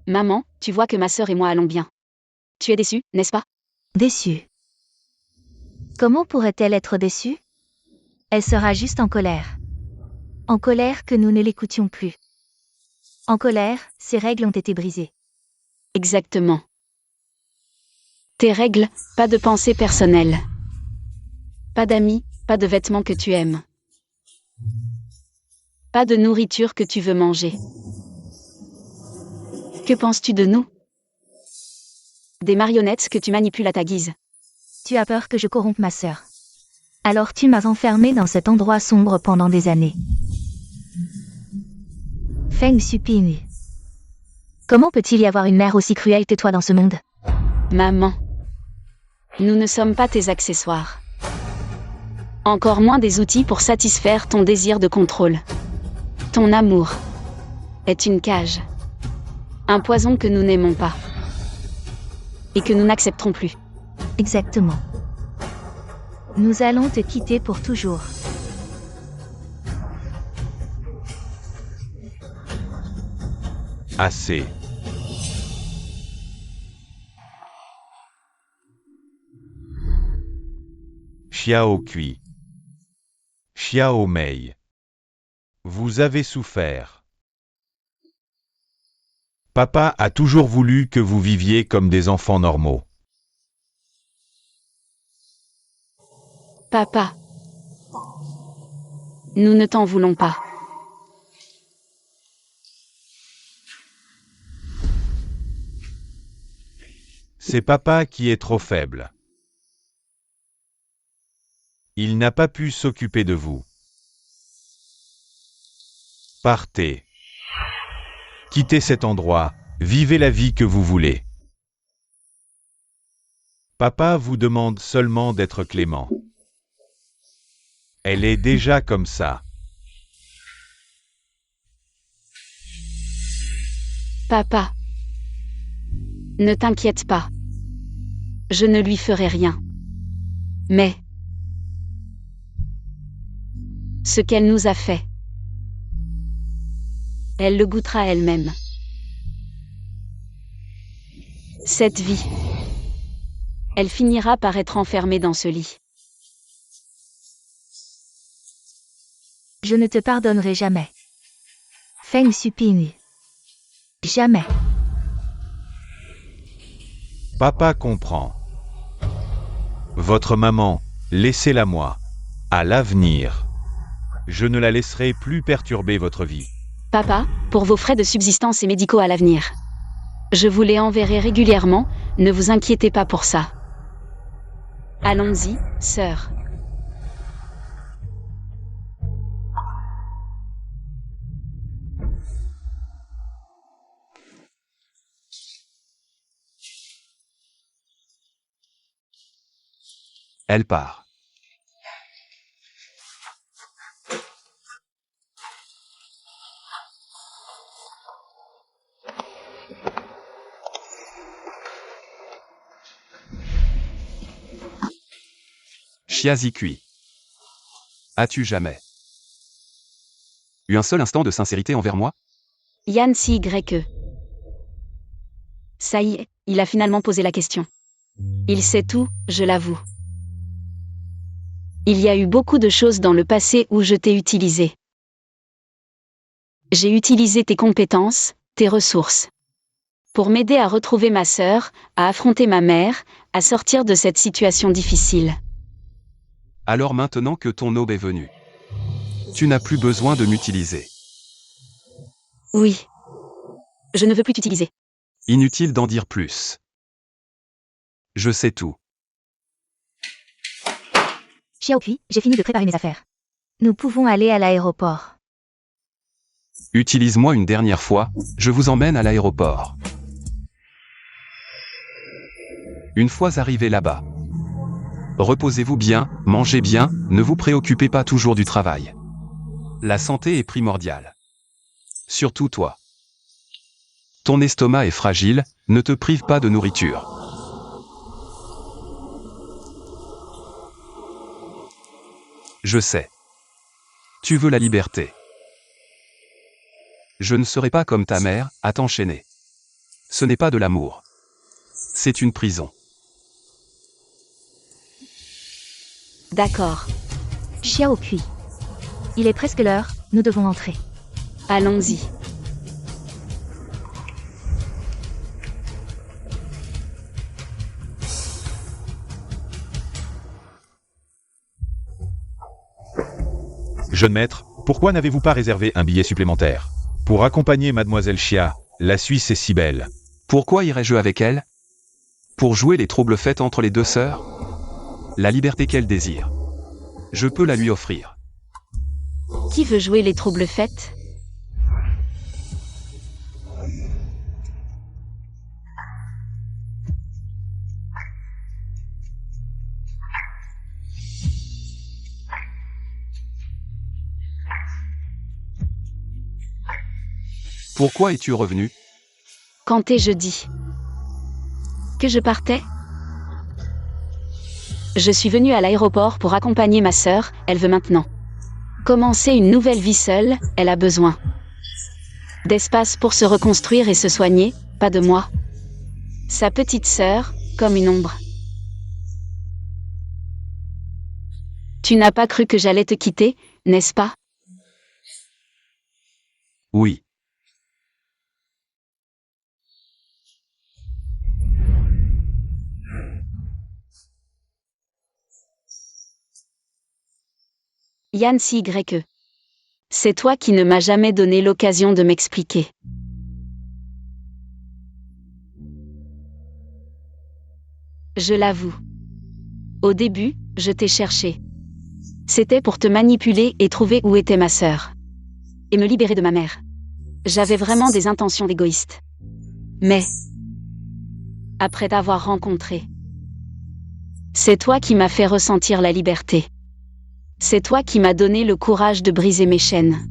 Maman, tu vois que ma sœur et moi allons bien. Tu es déçue, n'est-ce pas? Déçue. Comment pourrait-elle être déçue? Elle sera juste en colère. En colère que nous ne l'écoutions plus. En colère, ses règles ont été brisées. Exactement. Tes règles, pas de pensée personnelle. Pas d'amis, pas de vêtements que tu aimes. Pas de nourriture que tu veux manger. Que penses-tu de nous? Des marionnettes que tu manipules à ta guise. Tu as peur que je corrompe ma sœur. Alors tu m'as enfermé dans cet endroit sombre pendant des années. Feng Supin. Comment peut-il y avoir une mère aussi cruelle que toi dans ce monde? Maman. Nous ne sommes pas tes accessoires. Encore moins des outils pour satisfaire ton désir de contrôle. Ton amour est une cage. Un poison que nous n'aimons pas. Et que nous n'accepterons plus. Exactement. Nous allons te quitter pour toujours. Assez. Xiao Kui. Xiao Mei. Vous avez souffert. Papa a toujours voulu que vous viviez comme des enfants normaux. Papa. Nous ne t'en voulons pas. C'est papa qui est trop faible. Il n'a pas pu s'occuper de vous. Partez. Quittez cet endroit, vivez la vie que vous voulez. Papa vous demande seulement d'être clément. Elle est déjà comme ça. Papa. Ne t'inquiète pas. Je ne lui ferai rien. Mais Ce qu'elle nous a fait. Elle le goûtera elle-même. Cette vie. Elle finira par être enfermée dans ce lit. Je ne te pardonnerai jamais. Feng Suping. Jamais. Papa comprend. Votre maman, laissez-la moi. À l'avenir. Je ne la laisserai plus perturber votre vie. Papa, pour vos frais de subsistance et médicaux à l'avenir. Je vous les enverrai régulièrement, ne vous inquiétez pas pour ça. Allons-y, sœur. Elle part. Chiazikui. As-tu jamais eu un seul instant de sincérité envers moi? Yann CYE. Ça y est, il a finalement posé la question. Il sait tout, je l'avoue. Il y a eu beaucoup de choses dans le passé où je t'ai utilisé. J'ai utilisé tes compétences, tes ressources. Pour m'aider à retrouver ma sœur, à affronter ma mère, à sortir de cette situation difficile. Alors maintenant que ton aube est venue, tu n'as plus besoin de m'utiliser. Oui. Je ne veux plus t'utiliser. Inutile d'en dire plus. Je sais tout. Xiaoqui, j'ai fini de préparer mes affaires. Nous pouvons aller à l'aéroport. Utilise-moi une dernière fois, je vous emmène à l'aéroport. Une fois arrivé là-bas, reposez-vous bien, mangez bien, ne vous préoccupez pas toujours du travail. La santé est primordiale. Surtout toi. Ton estomac est fragile, ne te prive pas de nourriture. Je sais. Tu veux la liberté. Je ne serai pas comme ta mère, à t'enchaîner. Ce n'est pas de l'amour. C'est une prison. D'accord. Xiaoqui. Il est presque l'heure, nous devons entrer. Allons-y. Jeune maître, pourquoi n'avez-vous pas réservé un billet supplémentaire? Pour accompagner Mademoiselle Chia, la Suisse est si belle. Pourquoi irais-je avec elle? Pour jouer les troubles faits entre les deux sœurs? La liberté qu'elle désire. Je peux la lui offrir. Qui veut jouer les troubles faits? Pourquoi es-tu revenu? Quand est jeudi? Que je partais? Je suis venue à l'aéroport pour accompagner ma sœur, elle veut maintenant commencer une nouvelle vie seule, elle a besoin d'espace pour se reconstruire et se soigner, pas de moi. Sa petite sœur, comme une ombre. Tu n'as pas cru que j'allais te quitter, n'est-ce pas? Oui. Yann CYE. C'est toi qui ne m'as jamais donné l'occasion de m'expliquer. Je l'avoue. Au début, je t'ai cherché. C'était pour te manipuler et trouver où était ma sœur. Et me libérer de ma mère. J'avais vraiment des intentions d'égoïste. Mais, après t'avoir rencontré, c'est toi qui m'as fait ressentir la liberté. C'est toi qui m'as donné le courage de briser mes chaînes.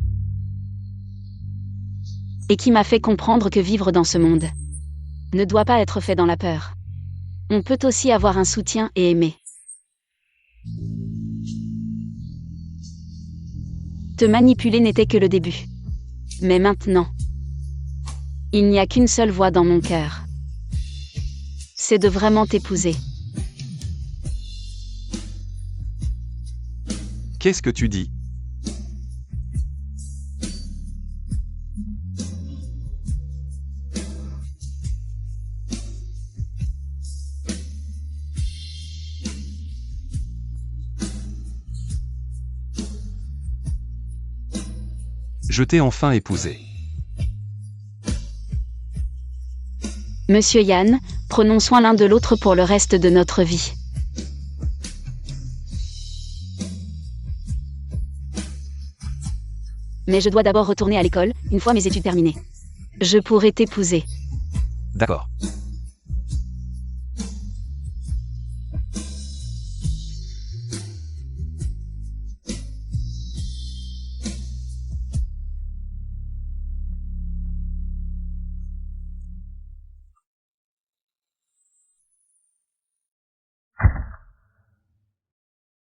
Et qui m'a fait comprendre que vivre dans ce monde ne doit pas être fait dans la peur. On peut aussi avoir un soutien et aimer. Te manipuler n'était que le début. Mais maintenant, il n'y a qu'une seule voix dans mon cœur. C'est de vraiment t'épouser. Qu'est-ce que tu dis? Je t'ai enfin épousé. Monsieur Yann, prenons soin l'un de l'autre pour le reste de notre vie. Mais je dois d'abord retourner à l'école, une fois mes études terminées. Je pourrai t'épouser. D'accord.